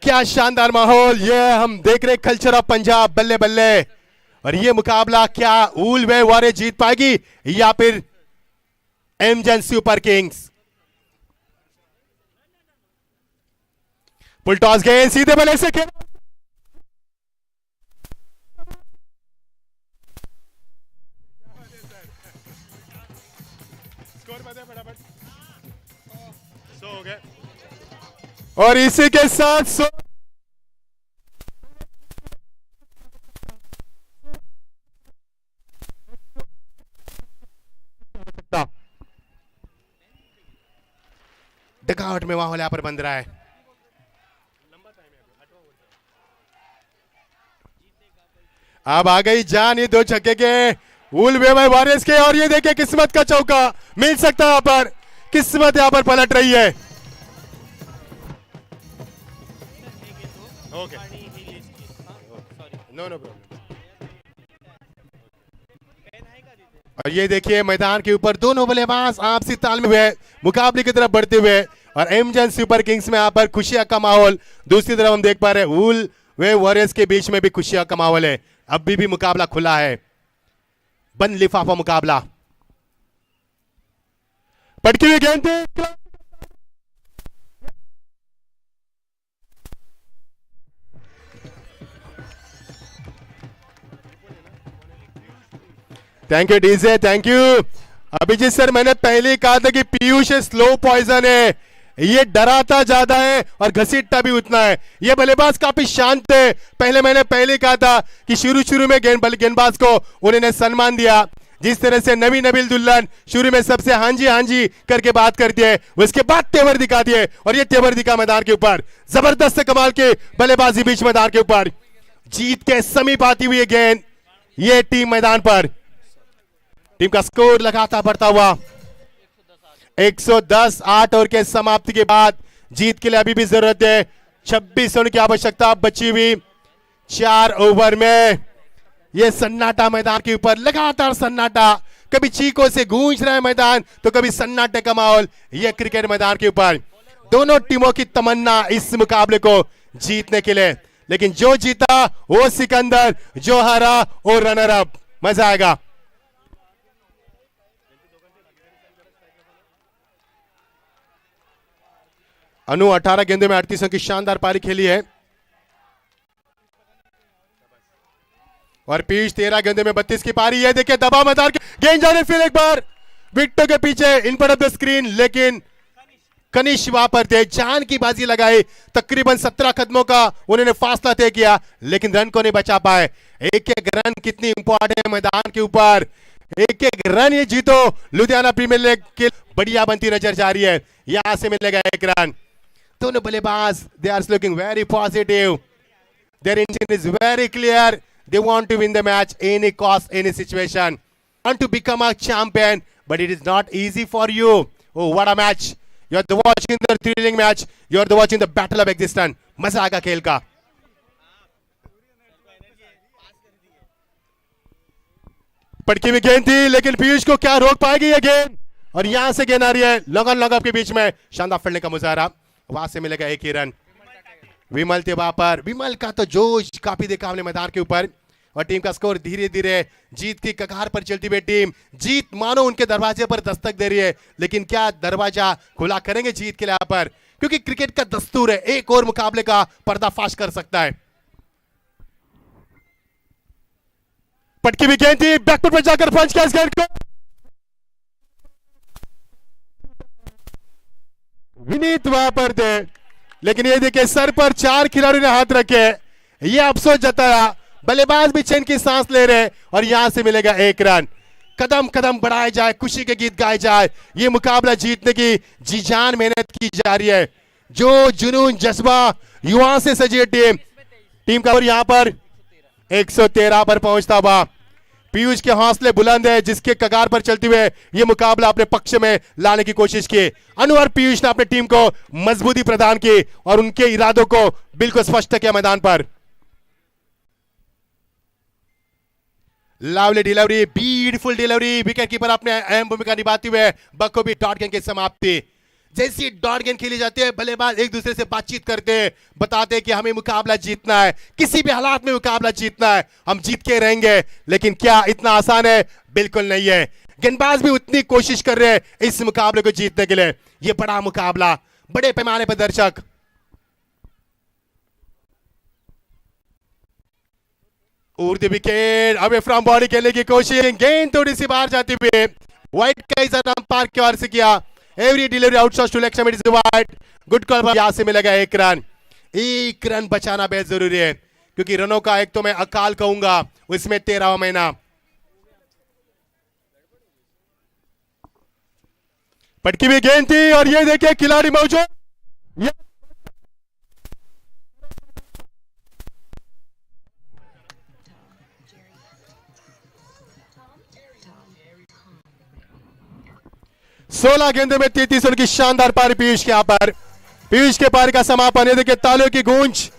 क्या शानदार माहौल। ये हम देख रहे कल्चर ऑफ पंजाब, बल्ले बल्ले। और ये मुकाबला क्या ऊल वे वारे जीत पाएगी या फिर एमजेन सुपर किंग्स। फुल टॉस गेंद सीधे बल्ले से खेल, हो गए और इसी के साथ शॉट में माहौल यहाँ पर बन रहा है। अब आ गई जान ये दो छक्के के वुलवर्हम्स वॉरियर्स के, और ये देखिए किस्मत का चौका मिल सकता है यहाँ पर, किस्मत यहाँ पर पलट रही है। Okay, no no problem. और ये देखिए मैदान के ऊपर दोनों बल्लेबाज आपसी तालमेल में मुकाबले की तरफ बढ़ते हुए, और एमजेएन सुपर किंग्स में यहाँ पर खुशियां का माहौल। दूसरी तरफ हम देख पा रहे हैं वुलवर्हम्स वॉरियर्स के बीच में भी खुशियां का माहौल है। अभी भी मुकाबला खुला है, बंद लिफाफा मुकाबला। पटकी हुई गेंद थी, thank you DJ, thank you Abhijit sir. मैंने पहले ही कहा था कि पीयूष स्लो पॉइजन है, ये डराता ज्यादा है और घसीटता भी उतना है। ये बल्लेबाज काफी शांत है। पहले कहा था कि शुरू में गेंदबाज को उन्होंने सम्मान दिया, जिस तरह से नबी नबील दुल्हन शुरू में सबसे हाँ जी करके बात करती है, उसके बाद तेवर दिखाती है, और ये तेवर दिखा मैदान के ऊपर। जबरदस्त कमाल के बल्लेबाजी बीच मैदान के ऊपर, जीत के समीप आती हुई गेंद, ये टीम मैदान पर। टीम का स्कोर लगातार बढ़ता हुआ 110, 8 ओवर के समाप्ति के बाद जीत के लिए अभी भी जरूरत है 26 रन की आवश्यकता बची हुई 4 ओवर में। यह सन्नाटा मैदान के ऊपर, लगातार सन्नाटा, कभी चीखों से गूंज रहा है मैदान तो कभी सन्नाटे का माहौल। यह क्रिकेट मैदान के ऊपर दोनों टीमों की तमन्ना इस मुकाबले को जीतने के लिए, लेकिन जो जीता वो सिकंदर, जो हारा वो रनर अप। मजा आएगा। अनु 18 गेंदों में 38 रन की शानदार पारी खेली है, और पीयूष 13 गेंदों में 32 की पारी है। देखिए दबा मैदान के, गेंद जाने फिर एक बार विकेटों के पीछे इन पर द स्क्रीन, लेकिन कनिष्क वहां पर थे, जान की बाजी लगाई। तकरीबन 17 कदमों का उन्होंने फासला तय किया, लेकिन रन को नहीं बचा पाए। एक एक रन कितनी इंपॉर्टेंट है मैदान के ऊपर, एक एक रन ये जीतो लुधियाना प्रीमियर लीग की बढ़िया बनती नजर जा रही है। यहां से मिलेगा एक रन। दोनों बल्लेबाज they are looking very positive, their intention is very clear, they want to win the match any cost any situation, want to become a champion, but it is not easy for you. Oh what a match, you are watching the thrilling match, you are watching the battle of existence. मजा आएगा खेल का। पटकी में गेंद थी, लेकिन पीयूष को क्या रोक पाएगी ये गेंद, और यहां से गेंद आ रही है लगन लगन के बीच में। शानदार फील्डिंग का मुजाहरा, वहां से मिलेगा एक ही रन। विमल थे वहां पर, विमल का तो जोश काफी देखा हमने मैदान के ऊपर, और टीम का स्कोर धीरे धीरे जीत की कगार पर चलती हुई टीम, जीत मानो उनके दरवाजे पर दस्तक दे रही है, लेकिन क्या दरवाजा खुला करेंगे जीत के लिए यहाँ पर, क्योंकि क्रिकेट का दस्तूर है, एक और मुकाबले का पर्दाफाश कर सकता है। पटकी भी गेंद थी, बैकफुट पर जाकर पंच किया इस गेंद को, विनीत वहां पर थे, लेकिन ये देखिए सर पर 4 खिलाड़ियों ने हाथ रखे, ये अफसोस जताया। बल्लेबाज भी चैन की सांस ले रहे, और यहां से मिलेगा एक रन। कदम कदम बढ़ाए जाए, खुशी के गीत गाए जाए, ये मुकाबला जीतने की जी जान मेहनत की जा रही है। जो जुनून जज्बा युवाओं से सजी टीम का, और यहां पर 113 पर पहुंचता हुआ पीयूष के हौसले बुलंद है, जिसके कगार पर चलते हुए ये मुकाबला अपने पक्ष में लाने की कोशिश की। अनु और पीयूष ने अपनी टीम को मजबूती प्रदान की, और उनके इरादों को बिल्कुल स्पष्ट किया मैदान पर। Lovely delivery, beautiful delivery, wicket keeper अपने अहम भूमिका निभाते हुए बखूबी डॉट गेंद की समाप्ति। जैसी डॉट गेंद खेली जाती है, बल्लेबाज एक दूसरे से बातचीत करते हैं, बताते हैं कि हमें मुकाबला जीतना है, किसी भी हालात में मुकाबला जीतना है, हम जीत के रहेंगे। लेकिन क्या इतना आसान है? बिल्कुल नहीं है। गेंदबाज भी उतनी कोशिश कर रहे हैं इस मुकाबले को जीतने के लिए। यह बड़ा मुकाबला, बड़े पैमाने पर दर्शक। उड़ती विकेट, अवे फ्रॉम बॉडी खेलने की कोशिश, गेंद थोड़ी सी बाहर जाती हुई, व्हाइट का इशारा अंपायर की ओर से किया। Every delivery outside to leg, it is wide, good call. यहां से मिलेगा एक रन। एक रन बचाना बेहद जरूरी है, क्योंकि रनों का एक तो मैं अकाल कहूंगा, उसमें 13वां महीना। पटकी भी गेंद थी, और ये देखिए खिलाड़ी मौजूद, ये 16 गेंदों में 33 रन की शानदार पारी पीयूष के यहाँ पर। पीयूष के पारी का समापन, ये देखिए तालियों की गूंज।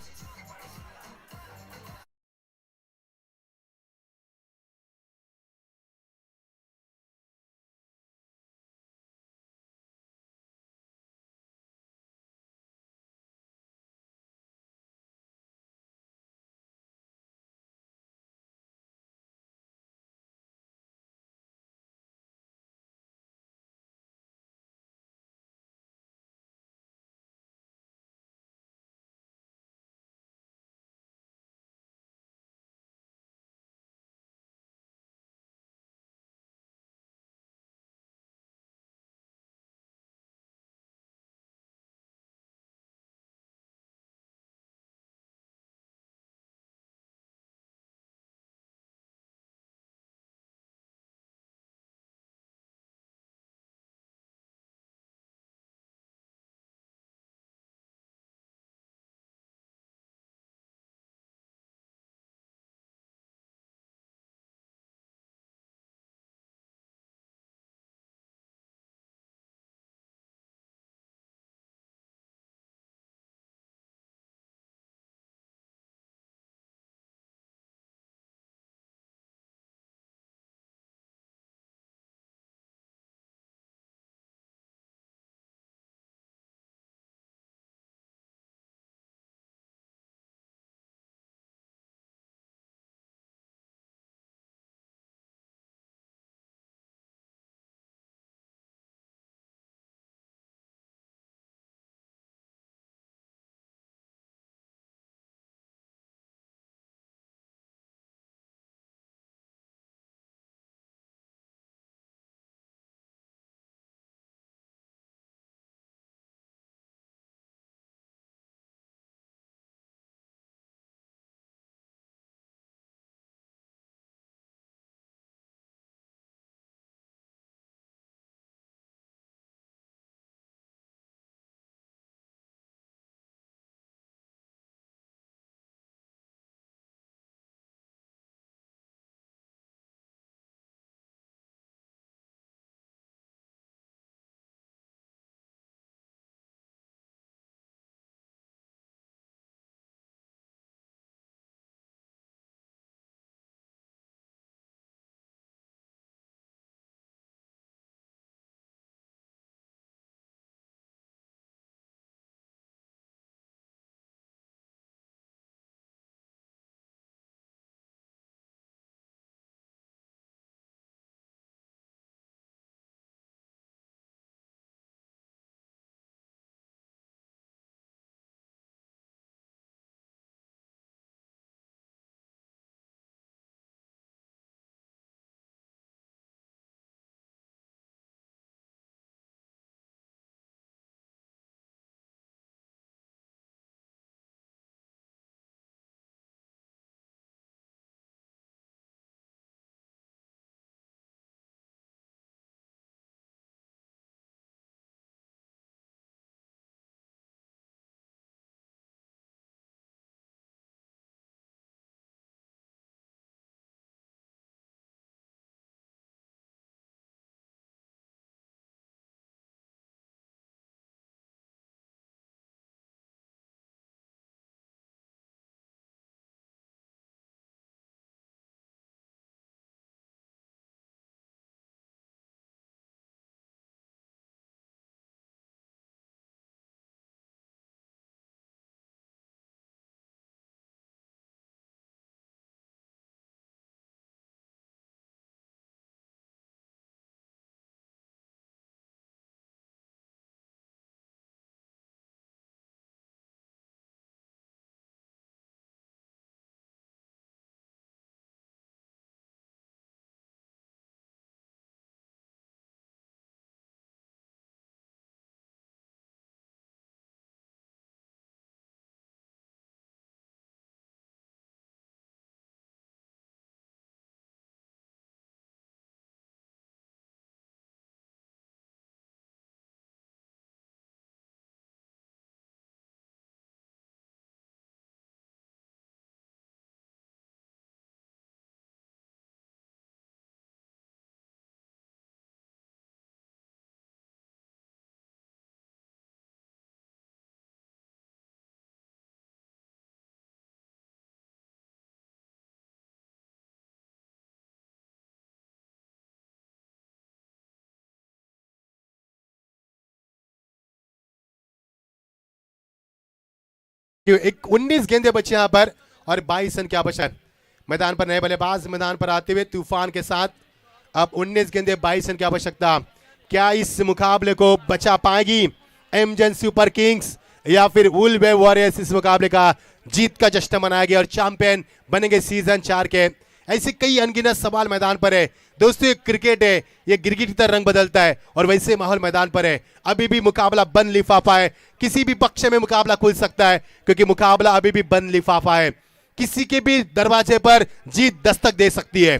एक 19 गेंदे बचे यहां पर और 22 रन की आवश्यक। मैदान पर नए बल्लेबाज मैदान पर आते हुए तूफान के साथ। अब 19 गेंदे 22 रन की आवश्यकता। क्या इस मुकाबले को बचा पाएगी एमजेन सुपर किंग्स या फिर वुलवे वॉरियर्स इस मुकाबले का जीत का जश्न मनाएंगे और चैंपियन बनेंगे सीजन 4 के? ऐसे कई अनगिनत सवाल मैदान पर है दोस्तों। ये क्रिकेट है, ये गिरगिट की तरह रंग बदलता है और वैसे माहौल मैदान पर है। अभी भी मुकाबला बंद लिफाफा है, किसी भी पक्ष में मुकाबला खुल सकता है क्योंकि मुकाबला अभी भी बंद लिफाफा है। किसी के भी दरवाजे पर जीत दस्तक दे सकती है।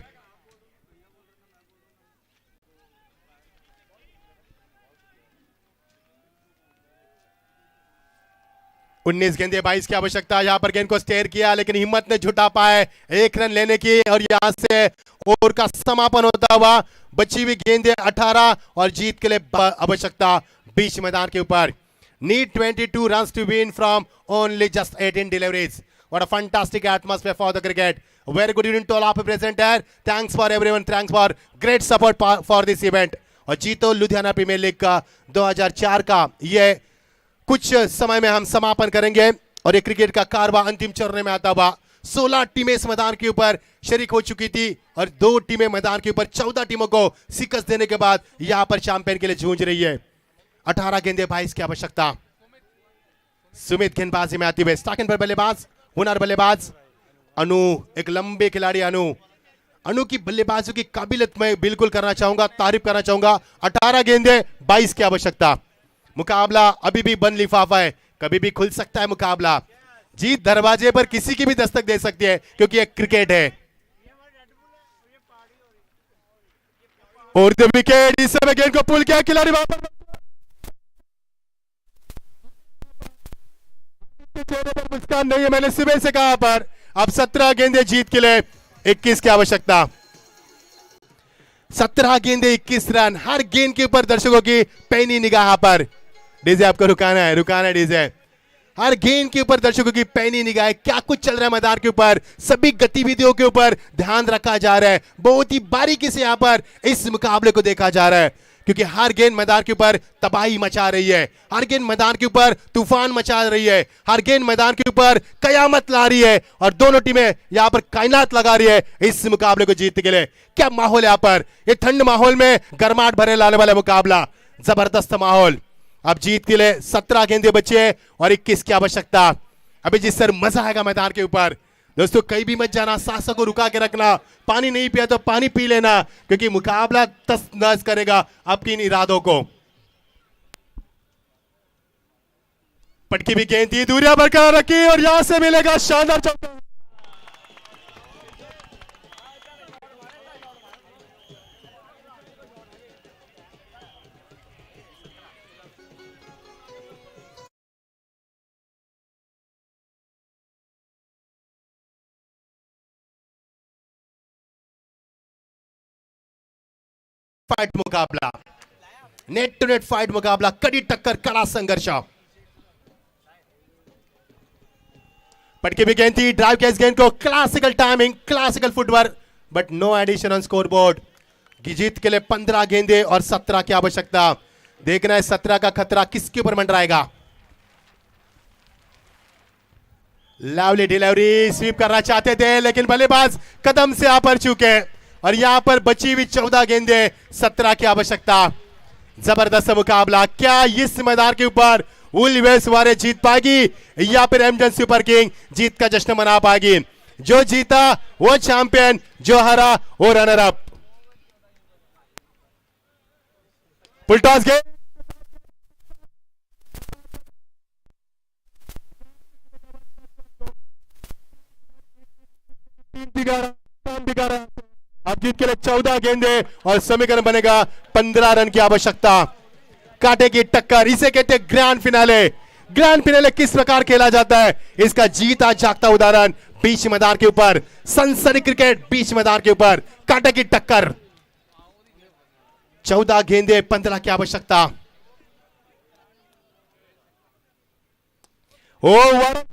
उन्नीस गेंदे 22 की आवश्यकता। यहां पर गेंद को स्टेयर किया लेकिन हिम्मत ने जुटा पाए 1 रन लेने की और यहां से ओवर का समापन होता हुआ। बची हुई गेंदे 18 और जीत के लिए आवश्यकता बीच मैदान के ऊपर। Need 22 runs to win from only just 18 deliveries. What a fantastic atmosphere for the cricket. Very good evening to all of present here. Thanks for everyone. Thanks for great support for this event. और जीतो Ludhiana premiere league का 2004 का ये कुछ समय में हम समापन करेंगे और ये क्रिकेट का कारवां अंतिम चरण में आता हुआ। 16 टीमें इस मैदान के ऊपर शरीक हो चुकी थी और 2 टीमें मैदान के ऊपर 14 टीमों को शिकस्त देने के बाद यहां पर चैंपियन के लिए जूझ रही है। 18 गेंदे 22 की आवश्यकता। सुमित गेंदबाजी में आती हुए स्टार्टिंग पर बल्लेबाज हुनर बल्लेबाज अनु, एक लंबे खिलाड़ी अनु की बल्लेबाजों की काबिलियत मैं बिल्कुल करना चाहूंगा, तारीफ करना चाहूंगा। 18 गेंदे 22 की आवश्यकता। मुकाबला अभी भी बंद लिफाफा है, कभी भी खुल सकता है मुकाबला। जीत दरवाजे पर किसी की भी दस्तक दे सकती है क्योंकि यह क्रिकेट है। और द विकेट, इस समय गेंद को पुल किया खिलाड़ी वापस चेहरे पर मुस्कान नहीं है, मैंने सुबह से कहा। पर अब 17 गेंदे जीत के लिए 21 की आवश्यकता। 17 गेंदे 21 रन। हर गेंद के ऊपर दर्शकों की पैनी निगाह पर। डीजे आपको रुकाना है डीजे। हर गेंद के ऊपर दर्शकों की पैनी निगाह। क्या कुछ चल रहा है मैदान के ऊपर, सभी गतिविधियों के ऊपर ध्यान रखा जा रहा है। बहुत ही बारीकी से यहां पर इस मुकाबले को देखा जा रहा है क्योंकि हर गेंद मैदान के ऊपर तबाही मचा रही है, हर गेंद मैदान के ऊपर तूफान मचा रही है, हर गेंद मैदान के ऊपर कयामत ला रही है और दोनों टीमें यहां पर कायनात लगा रही है इस मुकाबले को जीतने के लिए। क्या माहौल यहां पर, ये ठंड माहौल में गर्माहट भरे लाने वाला मुकाबला, जबरदस्त माहौल। अब जीत के लिए 17 गेंदे बचे और 21 की आवश्यकता। अभी जिस सर मजा आएगा मैदान के ऊपर दोस्तों, कहीं भी मत जाना, सांसों को रुका के रखना। पानी नहीं पिया तो पानी पी लेना क्योंकि मुकाबला तस नस करेगा आपकी इन इरादों को। पटकी भी गेंद थी, दूरियां बरकरार रखी और यहां से मिलेगा शानदार चौका। फाइट मुकाबला, नेट टू नेट फाइट मुकाबला, कड़ी टक्कर, कड़ा संघर्ष। पटके भी गेंद थी, ड्राइव किया इस गेंद को, classical timing, classical footwork, but no addition on scoreboard. जीत के लिए 15 गेंदे और 17 की आवश्यकता। देखना है 17 का खतरा किसके ऊपर मंडराएगा। लवली डिलीवरी, स्वीप करना चाहते थे लेकिन बल्लेबाज कदम से आ पड़ चुके और यहां पर बची हुई 14 गेंदे 17 की आवश्यकता। जबरदस्त मुकाबला। क्या इस मैदान के ऊपर वुलवेस वारे जीत पाएगी या फिर एमजेन सुपर किंग जीत का जश्न मना पाएगी? जो जीता वो चैंपियन, जो हरा वो runner up. Full toss game, अब जीत के लिए 14 गेंदे और समीकरण बनेगा 15 रन की आवश्यकता। कांटे की टक्कर, इसे कहते हैं ग्रैंड फिनाले। ग्रैंड फिनाले किस प्रकार खेला जाता है इसका जीता जागता उदाहरण बीच मैदान के ऊपर। सनसनी क्रिकेट बीच मैदान के ऊपर, कांटे की टक्कर। 14 गेंदे 15 की आवश्यकता। ओवर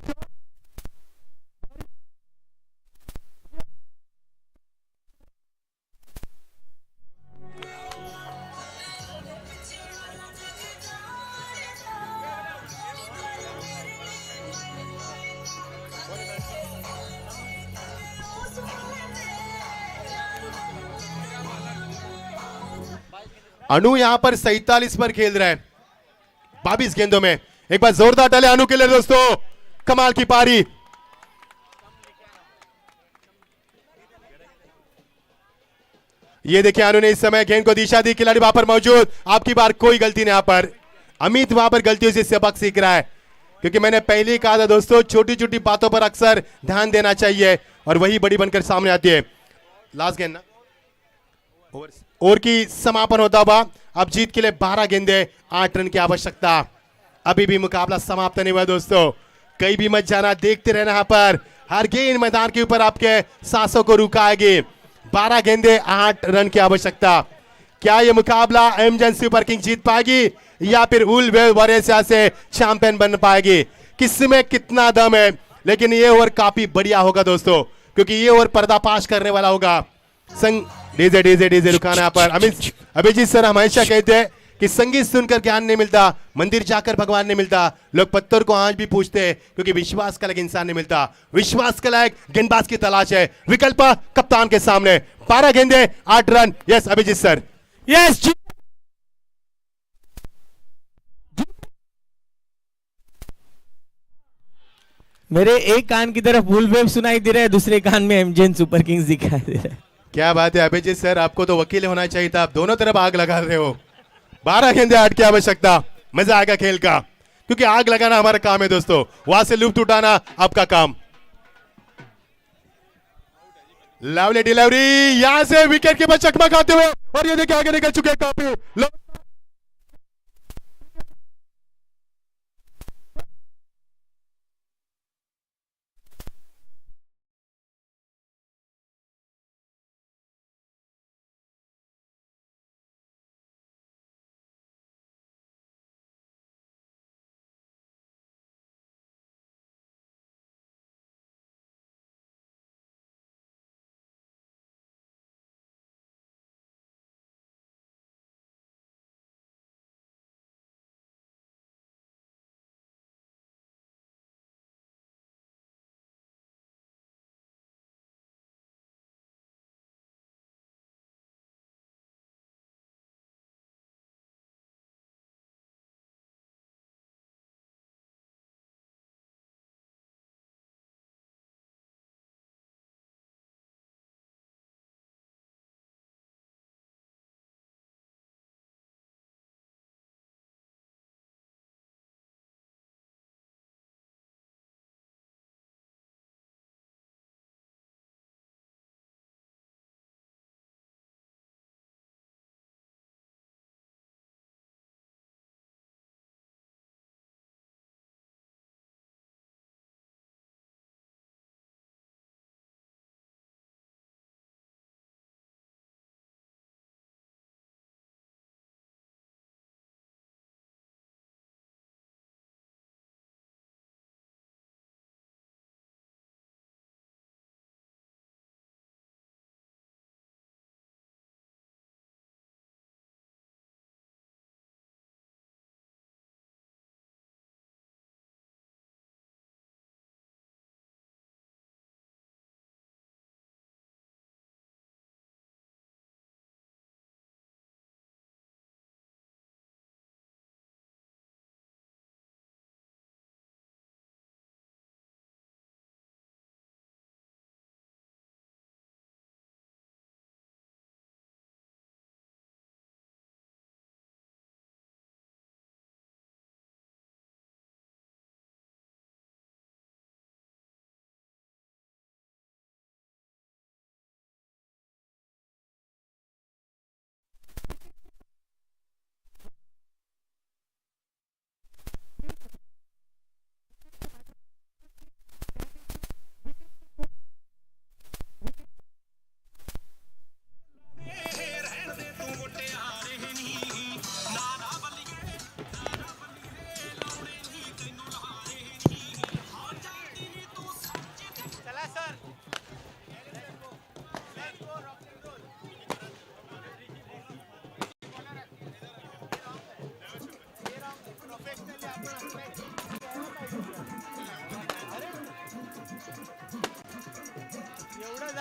अनु यहां पर 47 पर खेल रहा है 22 गेंदों में। एक बार जोरदार डाले अनु के लिए दोस्तों, कमाल की पारी। ये देखिए अनु ने इस समय गेंद को दिशा दी, खिलाड़ी वहां पर मौजूद, आपकी बार कोई गलती नहीं। यहां पर अमित वहां पर गलतियों से सबक सीख रहा है, क्योंकि मैंने पहले ही कहा था दोस्तों, छोटी छोटी बातों पर अक्सर ध्यान देना चाहिए और वही बड़ी बनकर सामने आती है। लास्ट गेंद ना, ओवर की समापन होता हुआ अब जीत के लिए 12 गेंदे 8 रन की आवश्यकता। अभी भी मुकाबला समाप्त नहीं हुआ दोस्तों, कहीं भी मत जाना, देखते रहना यहां पर। हर गेंद मैदान के ऊपर आपके सांसों को रुकाएगी। 12 गेंदे 8 रन की आवश्यकता। क्या यह मुकाबला एमजेन सुपर किंग जीत पाएगी या फिर वुलवेल वॉरियर्स से चैंपियन बन पाएगी? किसमें कितना दम है? लेकिन ये ओवर काफी बढ़िया होगा दोस्तों, क्योंकि ये ओवर पर्दाफाश करने वाला होगा। संग डीजे डीजे डीजे रुकाना यहाँ पर। अभिजीत सर हमेशा कहते हैं कि संगीत सुनकर ज्ञान नहीं मिलता, मंदिर जाकर भगवान नहीं मिलता। लोग पत्थर को आज भी पूछते हैं, क्योंकि विश्वास का लायक इंसान नहीं मिलता। विश्वास का लायक गेंदबाज की तलाश है। विकल्प कप्तान के सामने। 12 गेंदे 8 रन। Yes Abhijit sir. यस मेरे एक कान की तरफ वुलवेव सुनाई दे रहा है, दूसरे कान में एमजेन सुपर किंग्स दिखाई दे रहा है। क्या बात है अभिजीत सर, आपको तो वकील होना चाहिए था, आप दोनों तरफ आग लगा रहे हो। 12 गेंदे 8 की आवश्यकता। मजा आएगा खेल का, क्योंकि आग लगाना हमारा काम है दोस्तों, वहां से लुफ्त उठाना आपका काम। लवली डिलीवरी, यहां से विकेट के बाद चकमा खाते हुए, और ये देखिए आगे निकल चुके हैं काफी।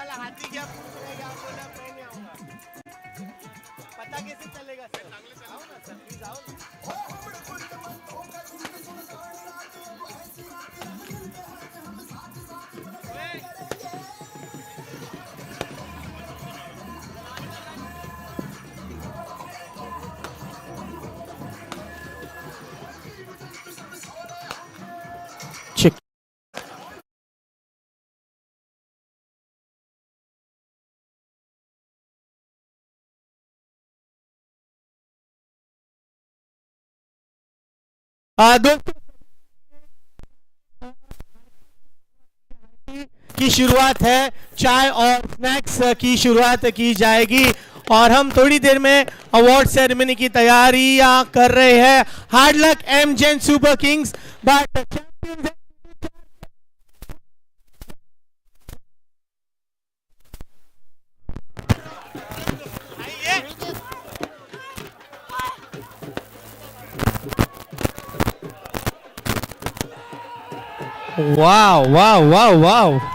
हाथी क्या पूछ रहे हैं, आप बोला मैं नहीं आऊंगा, पता कैसे चलेगा सर? दोस्तों की शुरुआत है, चाय और स्नैक्स की शुरुआत की जाएगी और हम थोड़ी देर में अवार्ड सेरेमनी की तैयारियां कर रहे हैं। हार्ड लक एम जेन सुपर किंग्स बट वाह वाह वाह वाह,